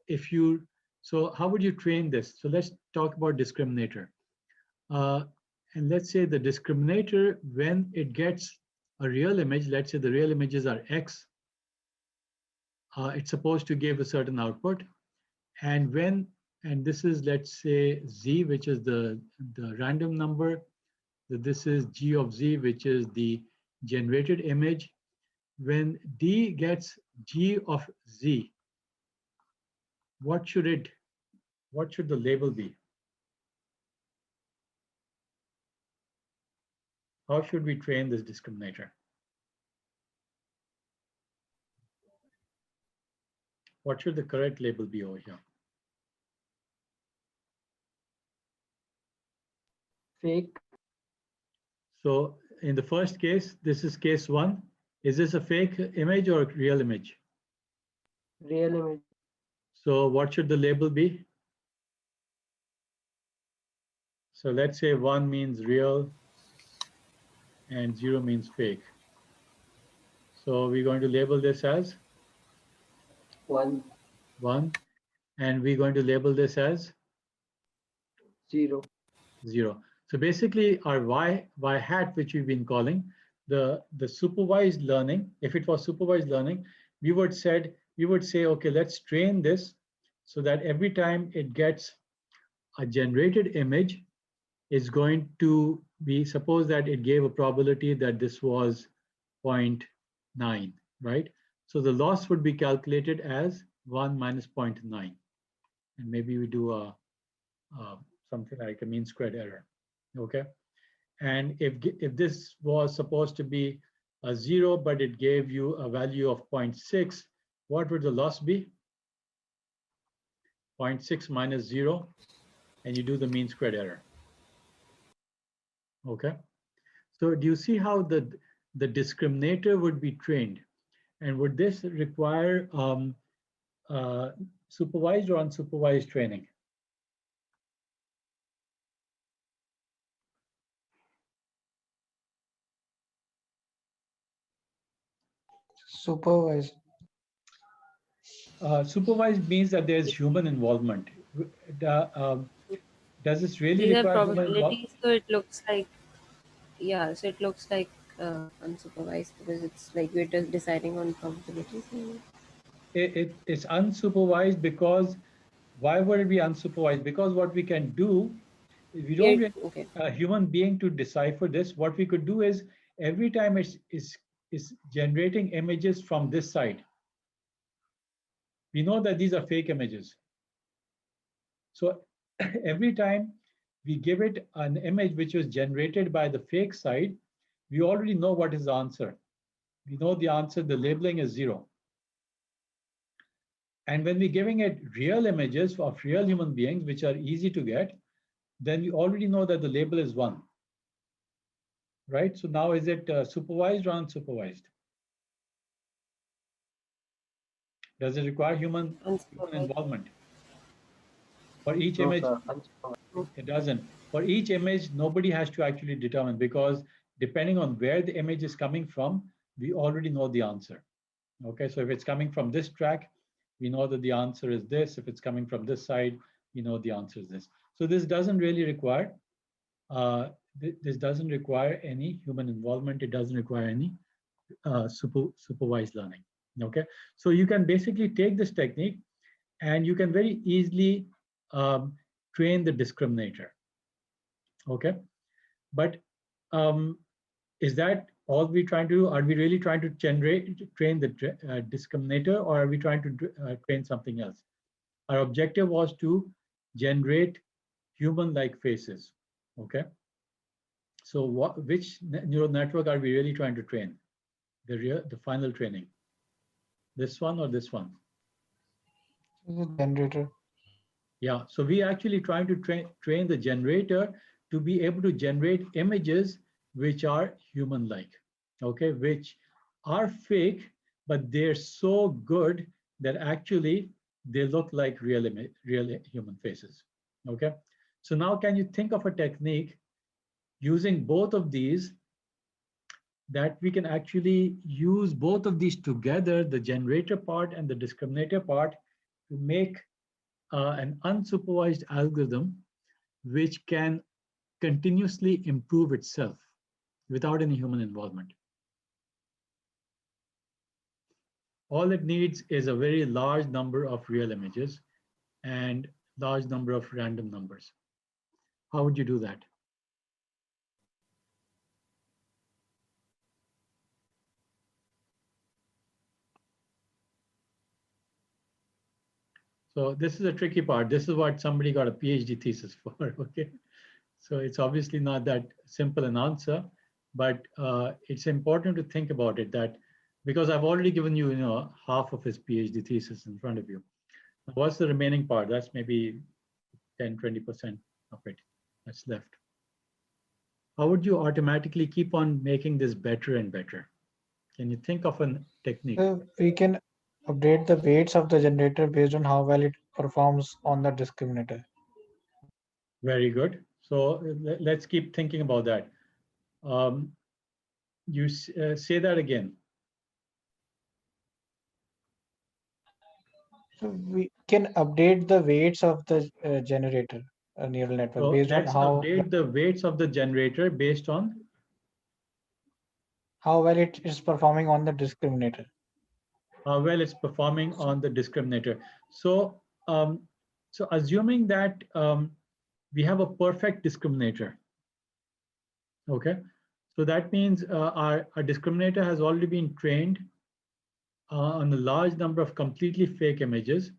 how would you train this? So let's talk about discriminator. And let's say the discriminator, when it gets a real image, let's say the real images are X, it's supposed to give a certain output. And this is, let's say, Z, which is the random number. This is G of Z, which is the generated image. When D gets G of Z, what should the label be? How should we train this discriminator? What should the correct label be over here? Fake. So in the first case, this is case 1. Is this a fake image or a real image? Real image. So what should the label be? So let's say 1 means real and 0 means fake. So we're going to label this as 1. 1, and we're going to label this as 0. 0. So basically our y hat, which we've been calling the supervised learning, if it was supervised learning, we would say, okay, let's train this so that every time it gets a generated image, is going to be, suppose that it gave a probability that this was 0.9, right? So the loss would be calculated as 1 minus 0.9. And maybe we do something like a mean squared error, okay? And if this was supposed to be a 0, but it gave you a value of 0.6, what would the loss be? 0.6 minus 0, and you do the mean squared error. Okay, so do you see how the discriminator would be trained? And would this require supervised or unsupervised training? Supervised. Supervised means that there's human involvement. Does this really These are require human involvement? probabilities, so it looks like, yeah, so it looks like unsupervised because it's like we're just deciding on probabilities. It's unsupervised because why would it be unsupervised? Because what we can do, if we don't get Okay. a human being to decipher this, what we could do is every time it's generating images from this side, we know that these are fake images. So every time we give it an image which was generated by the fake side, we already know what is the answer. We know the answer, the labeling is 0. And when we're giving it real images of real human beings, which are easy to get, then we already know that the label is 1. Right? So now is it supervised or unsupervised? Does it require human involvement? For each No, image, sir. it doesn't. For each image, nobody has to actually determine, because depending on where the image is coming from, we already know the answer. Okay, so if it's coming from this track, we know that the answer is this. If it's coming from this side, we know the answer is this. So this doesn't really require, this doesn't require any human involvement. It doesn't require any supervised learning. Okay, so you can basically take this technique and you can very easily train the discriminator. Okay, but is that all we're trying to do? Are we really trying to train the discriminator, or are we trying to train something else? Our objective was to generate human-like faces. Okay, so which neural network are we really trying to train? The final training. This one or this one? The generator. Yeah, so we actually trying to train the generator to be able to generate images which are human-like, okay, which are fake, but they're so good that actually they look like real human faces, okay? So now can you think of a technique using both of these that we can actually use both of these together, the generator part and the discriminator part, to make an unsupervised algorithm which can continuously improve itself without any human involvement. All it needs is a very large number of real images and large number of random numbers. How would you do that? So this is a tricky part. This is what somebody got a PhD thesis for, okay? So it's obviously not that simple an answer, but it's important to think about it, that because I've already given you, half of his PhD thesis in front of you. What's the remaining part? That's maybe 10, 20% of it that's left. How would you automatically keep on making this better and better? Can you think of a technique? We can update the weights of the generator based on how well it performs on the discriminator. Very good. So let's keep thinking about that. You say that again. So we can update the weights of the generator neural network So based on let's how update the weights of the generator based on well it is performing on the discriminator. How well it's performing on the discriminator. So, so assuming that we have a perfect discriminator, okay? So that means our discriminator has already been trained on a large number of completely fake images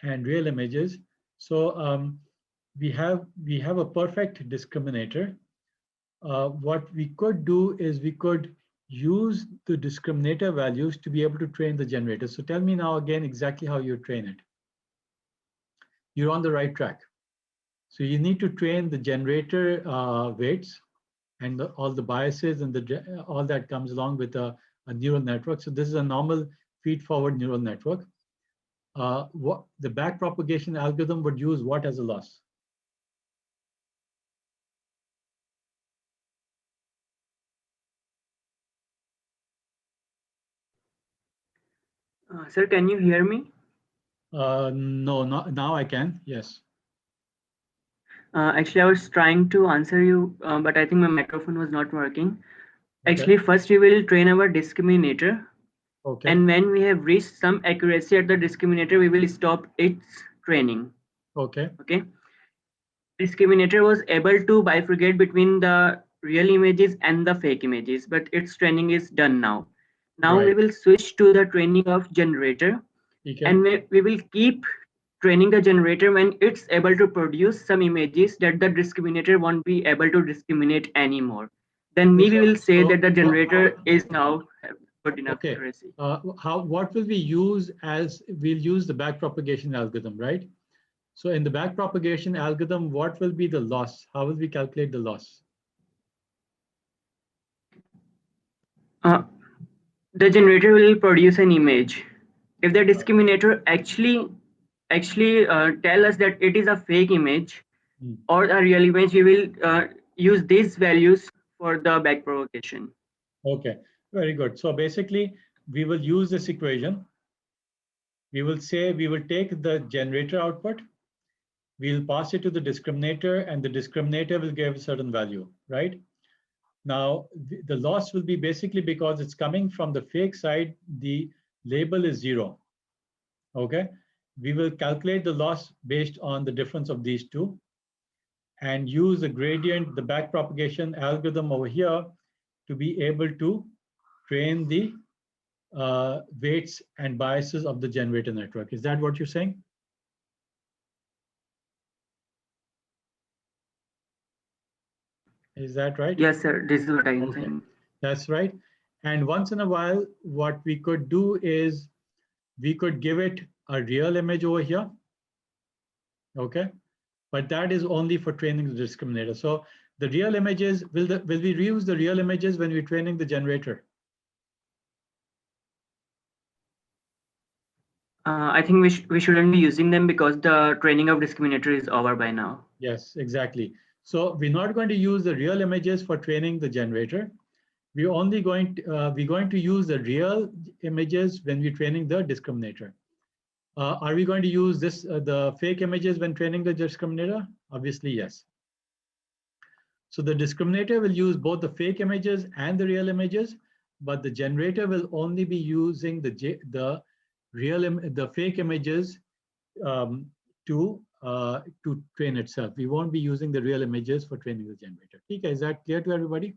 and real images. So we have a perfect discriminator. What we could do is we could use the discriminator values to be able to train the generator. So tell me now again exactly how you train it. You're on the right track. So you need to train the generator weights and all the biases and all that comes along with a neural network. So this is a normal feed-forward neural network. What the backpropagation algorithm would use what as a loss? Sir, can you hear me? No, now I can. Yes. Actually, I was trying to answer you, but I think my microphone was not working. Okay. Actually, first we will train our discriminator. Okay. And when we have reached some accuracy at the discriminator, we will stop its training. Okay. Okay. Discriminator was able to bifurcate between the real images and the fake images, but its training is done now. Now we Right. will switch to the training of generator. Okay. And we will keep training the generator when it's able to produce some images that the discriminator won't be able to discriminate anymore. Then we will say that the generator is now good enough Okay. accuracy. What will we use as, we'll use the backpropagation algorithm, right? So in the backpropagation algorithm, what will be the loss? How will we calculate the loss? The generator will produce an image. If the discriminator actually tell us that it is a fake image or a real image, we will use these values for the backpropagation. Okay, very good. So basically, we will use this equation. We will say we will take the generator output, we'll pass it to the discriminator, and the discriminator will give a certain value, right? Now, the loss will be basically because it's coming from the fake side, the label is 0. Okay, we will calculate the loss based on the difference of these two and use the gradient, the backpropagation algorithm over here to be able to train the weights and biases of the generator network. Is that what you're saying? Is that right? Yes, sir. This is what I'm saying. That's right. And once in a while, what we could do is we could give it a real image over here. Okay. But that is only for training the discriminator. So the real images, will we reuse the real images when we're training the generator? I think we shouldn't be using them because the training of discriminator is over by now. Yes, exactly. So we're not going to use the real images for training the generator. We're only going to use the real images when we're training the discriminator. Are we going to use this the fake images when training the discriminator? Obviously, yes. So the discriminator will use both the fake images and the real images, but the generator will only be using the fake images to train itself. We won't be using the real images for training the generator. Okay, is that clear to everybody?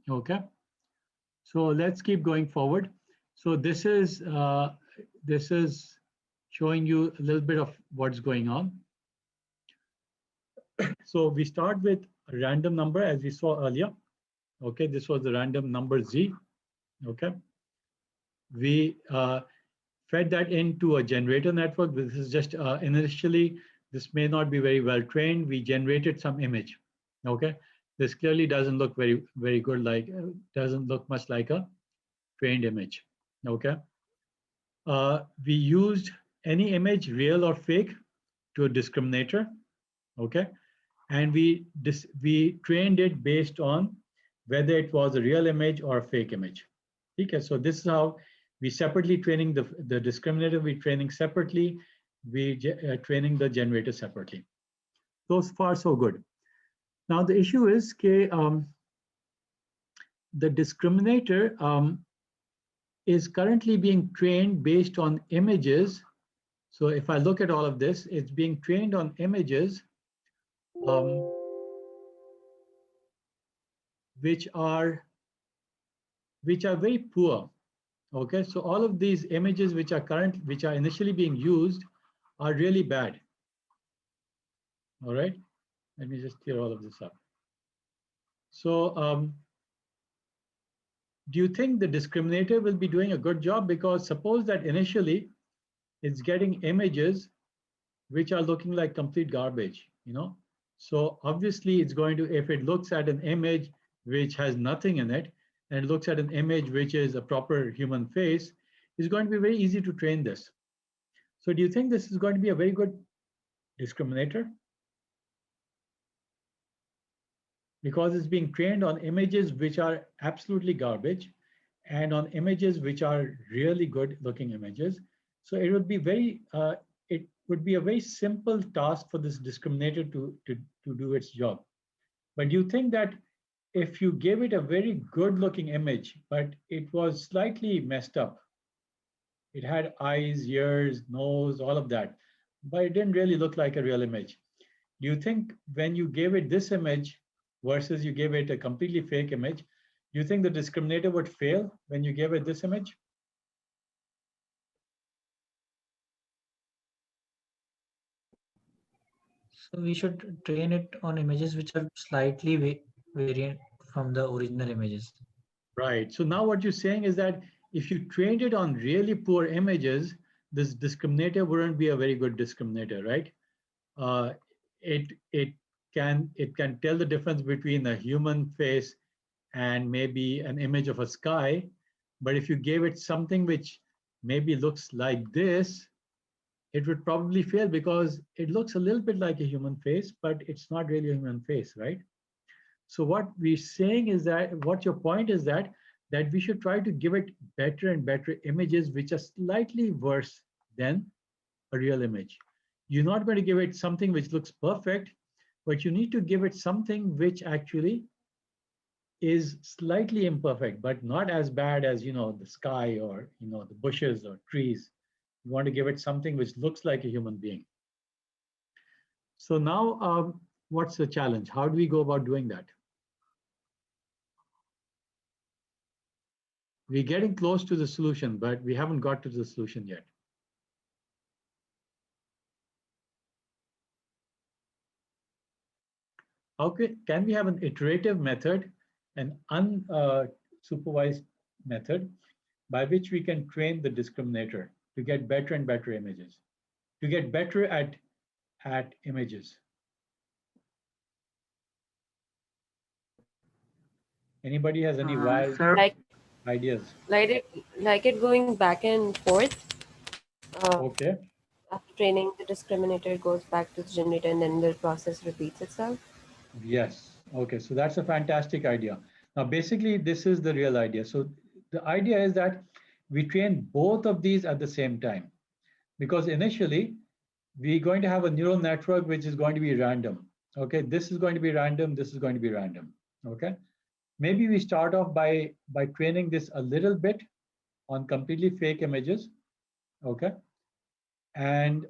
Okay. So let's keep going forward. So this is showing you a little bit of what's going on. So we start with a random number as we saw earlier. Okay, this was the random number Z. Okay. We fed that into a generator network. This is just initially, this may not be very well trained. We generated some image. Okay. This clearly doesn't look very good, like doesn't look much like a trained image. Okay. We used any image, real or fake, to a discriminator. Okay. And we trained it based on whether it was a real image or a fake image. Okay. So this is how we separately training the discriminator. We training separately. We training the generator separately. So far, so good. Now the issue is, the discriminator is currently being trained based on images. So if I look at all of this, it's being trained on images which are very poor. Okay, so all of these images which are initially being used are really bad. All right, let me just clear all of this up. So do you think the discriminator will be doing a good job? Because suppose that initially it's getting images which are looking like complete garbage, you know? So obviously it's going to, if it looks at an image which has nothing in it, and it looks at an image which is a proper human face, it's going to be very easy to train this. So do you think this is going to be a very good discriminator? Because it's being trained on images which are absolutely garbage, and on images which are really good looking images. So it would be a very simple task for this discriminator to do its job. But you think that if you gave it a very good looking image, but it was slightly messed up, it had eyes, ears, nose, all of that, but it didn't really look like a real image. Do you think when you gave it this image versus you gave it a completely fake image, do you think the discriminator would fail when you gave it this image? So we should train it on images which are slightly variant from the original images. Right. So now what you're saying is that if you trained it on really poor images, this discriminator wouldn't be a very good discriminator, right? It can tell the difference between a human face and maybe an image of a sky, but if you gave it something which maybe looks like this, it would probably fail because it looks a little bit like a human face, but it's not really a human face, right? So what we're saying is that, what your point is that we should try to give it better and better images which are slightly worse than a real image. You're not going to give it something which looks perfect, but you need to give it something which actually is slightly imperfect, but not as bad as, the sky or, the bushes or trees. You want to give it something which looks like a human being. So now, what's the challenge? How do we go about doing that? We're getting close to the solution, but we haven't got to the solution yet. Can we have an iterative method, an unsupervised method by which we can train the discriminator to get better and better images, to get better at images? Anybody has any wild ideas? Like it going back and forth. Okay. After training, the discriminator goes back to the generator and then the process repeats itself. Yes. Okay. So that's a fantastic idea. Now, basically, this is the real idea. So the idea is that we train both of these at the same time, because initially we're going to have a neural network which is going to be random. Okay. This is going to be random. This is going to be random. Okay. Maybe we start off by training this a little bit on completely fake images. Okay. And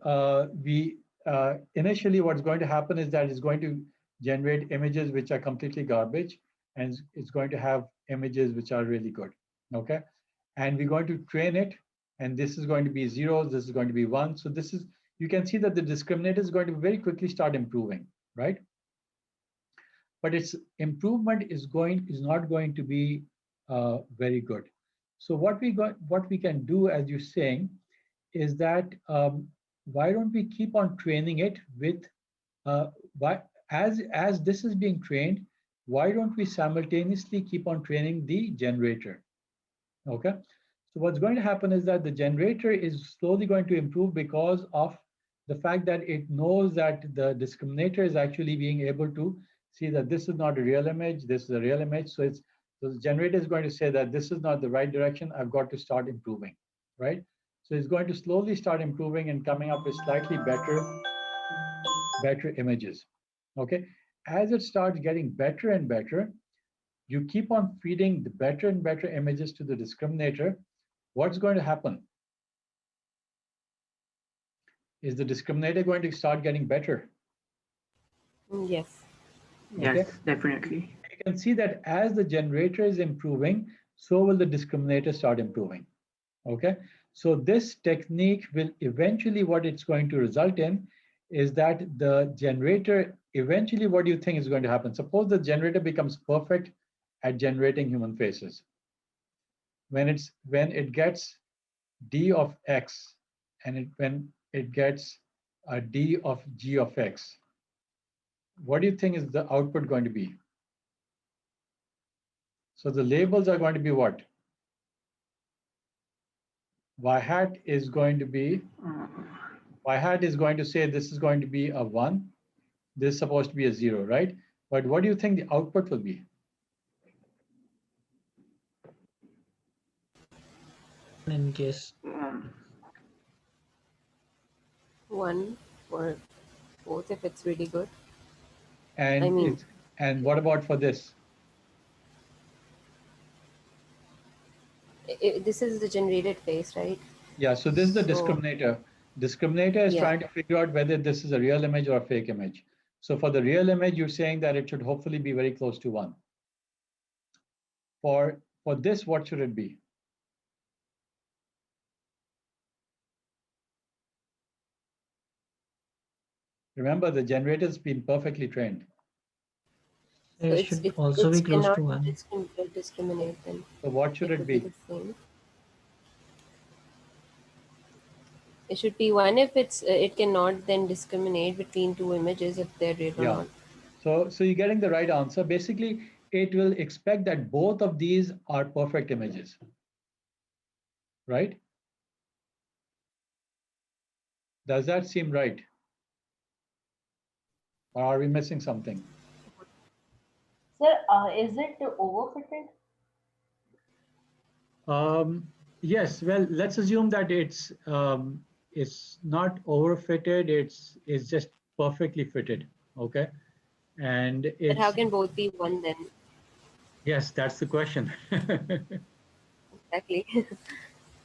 initially what's going to happen is that it's going to generate images which are completely garbage, and it's going to have images which are really good. Okay. And we're going to train it, and this is going to be zeros, this is going to be one. So this is, you can see that the discriminator is going to very quickly start improving, right? But its improvement is not going to be very good. So what we can do, as you're saying, is that why don't we keep on training it with as this is being trained, why don't we simultaneously keep on training the generator? Okay. So what's going to happen is that the generator is slowly going to improve because of the fact that it knows that the discriminator is actually being able to see that this is not a real image, this is a real image. So the generator is going to say that this is not the right direction, I've got to start improving, right? So it's going to slowly start improving and coming up with slightly better images. Okay. As it starts getting better and better, you keep on feeding the better and better images to the discriminator. What's going to happen? Is the discriminator going to start getting better? Yes. Yes, okay. Definitely. You can see that as the generator is improving, so will the discriminator start improving. Okay. So this technique will eventually, what it's going to result in is that the generator, eventually what do you think is going to happen? Suppose the generator becomes perfect at generating human faces. When it gets d of x, and when it gets a d of g of x, what do you think is the output going to be? So the labels are going to be what? Y hat is going to be, Y hat is going to say this is going to be a 1, this is supposed to be a 0, right? But what do you think the output will be? in case. 1 for both if it's really good. And I mean, and what about for this? This is the generated face, right? Yeah, so this is the So, discriminator. Discriminator is yeah. trying to figure out whether this is a real image or a fake image. So for the real image, you're saying that it should hopefully be very close to 1. For this, what should it be? Remember, the generator's been perfectly trained. So It should also be close to 1. Discriminate then. So what should it be? The same. It should be 1 if it cannot then discriminate between 2 images if they're real or not. So you're getting the right answer. Basically, it will expect that both of these are perfect images, right? Does that seem right? Or are we missing something? Sir, is it overfitted? Yes. Well, let's assume that it's not overfitted. It's just perfectly fitted. Okay, and it's. But how can both be 1 then? Yes, that's the question. Exactly.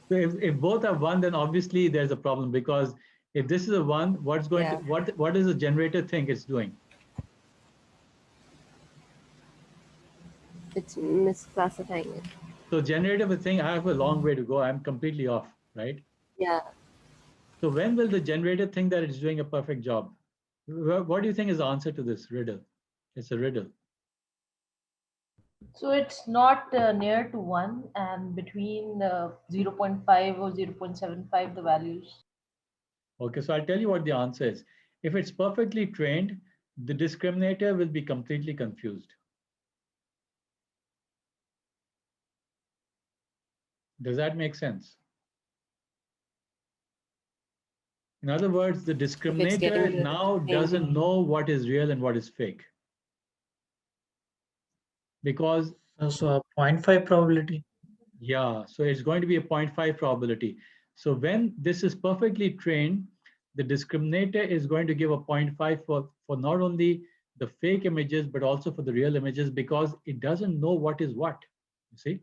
So if both are 1, then obviously there's a problem, because if this is a 1, what's going to what does the generator think it's doing? It's misclassifying it. So generative is saying, I have a long way to go. I'm completely off, right? Yeah. So when will the generator think that it's doing a perfect job? What do you think is the answer to this riddle? It's a riddle. So it's not near to 1, and between 0.5 or 0.75 the values. Okay, so I'll tell you what the answer is. If it's perfectly trained, the discriminator will be completely confused. Does that make sense? In other words, the discriminator now doesn't know what is real and what is fake. Because so a 0.5 probability. Yeah, so it's going to be a 0.5 probability. So when this is perfectly trained, the discriminator is going to give a 0.5 for not only the fake images, but also for the real images, because it doesn't know what is what. You see,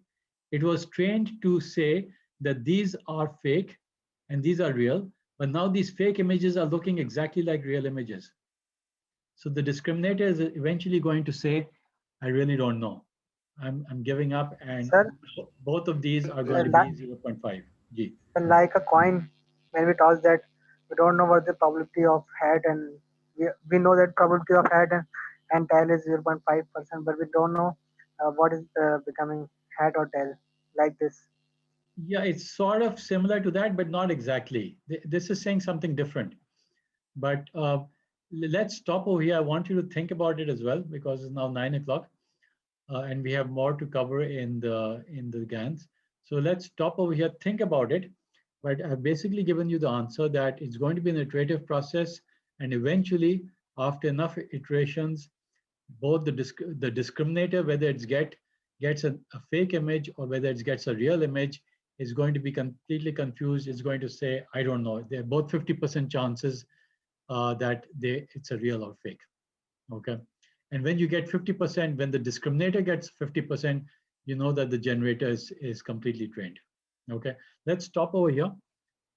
it was trained to say that these are fake and these are real, but now these fake images are looking exactly like real images. So the discriminator is eventually going to say, I really don't know. I'm giving up, and Sir, both of these are going to be 0.5. G. like a coin, when we toss that, we don't know what the probability of head, and we know that probability of head and tail is 0.5%, but we don't know what is becoming head or tail, like this. Yeah, it's sort of similar to that, but not exactly. This is saying something different. But let's stop over here. I want you to think about it as well, because it's now 9 o'clock. And we have more to cover in the GANs. So let's stop over here, think about it. But I've basically given you the answer that it's going to be an iterative process, and eventually, after enough iterations, both the discriminator, whether it gets a fake image or whether it gets a real image, is going to be completely confused. It's going to say, I don't know. They're both 50% chances that it's a real or fake. Okay. And when you get 50%, when the discriminator gets 50%, you know that the generator is completely trained. Okay, let's stop over here.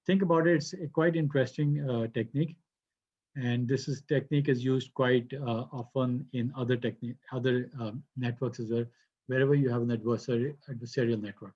Think about it. It's a quite interesting technique. And this technique is used quite often in other networks as well, wherever you have an adversarial network.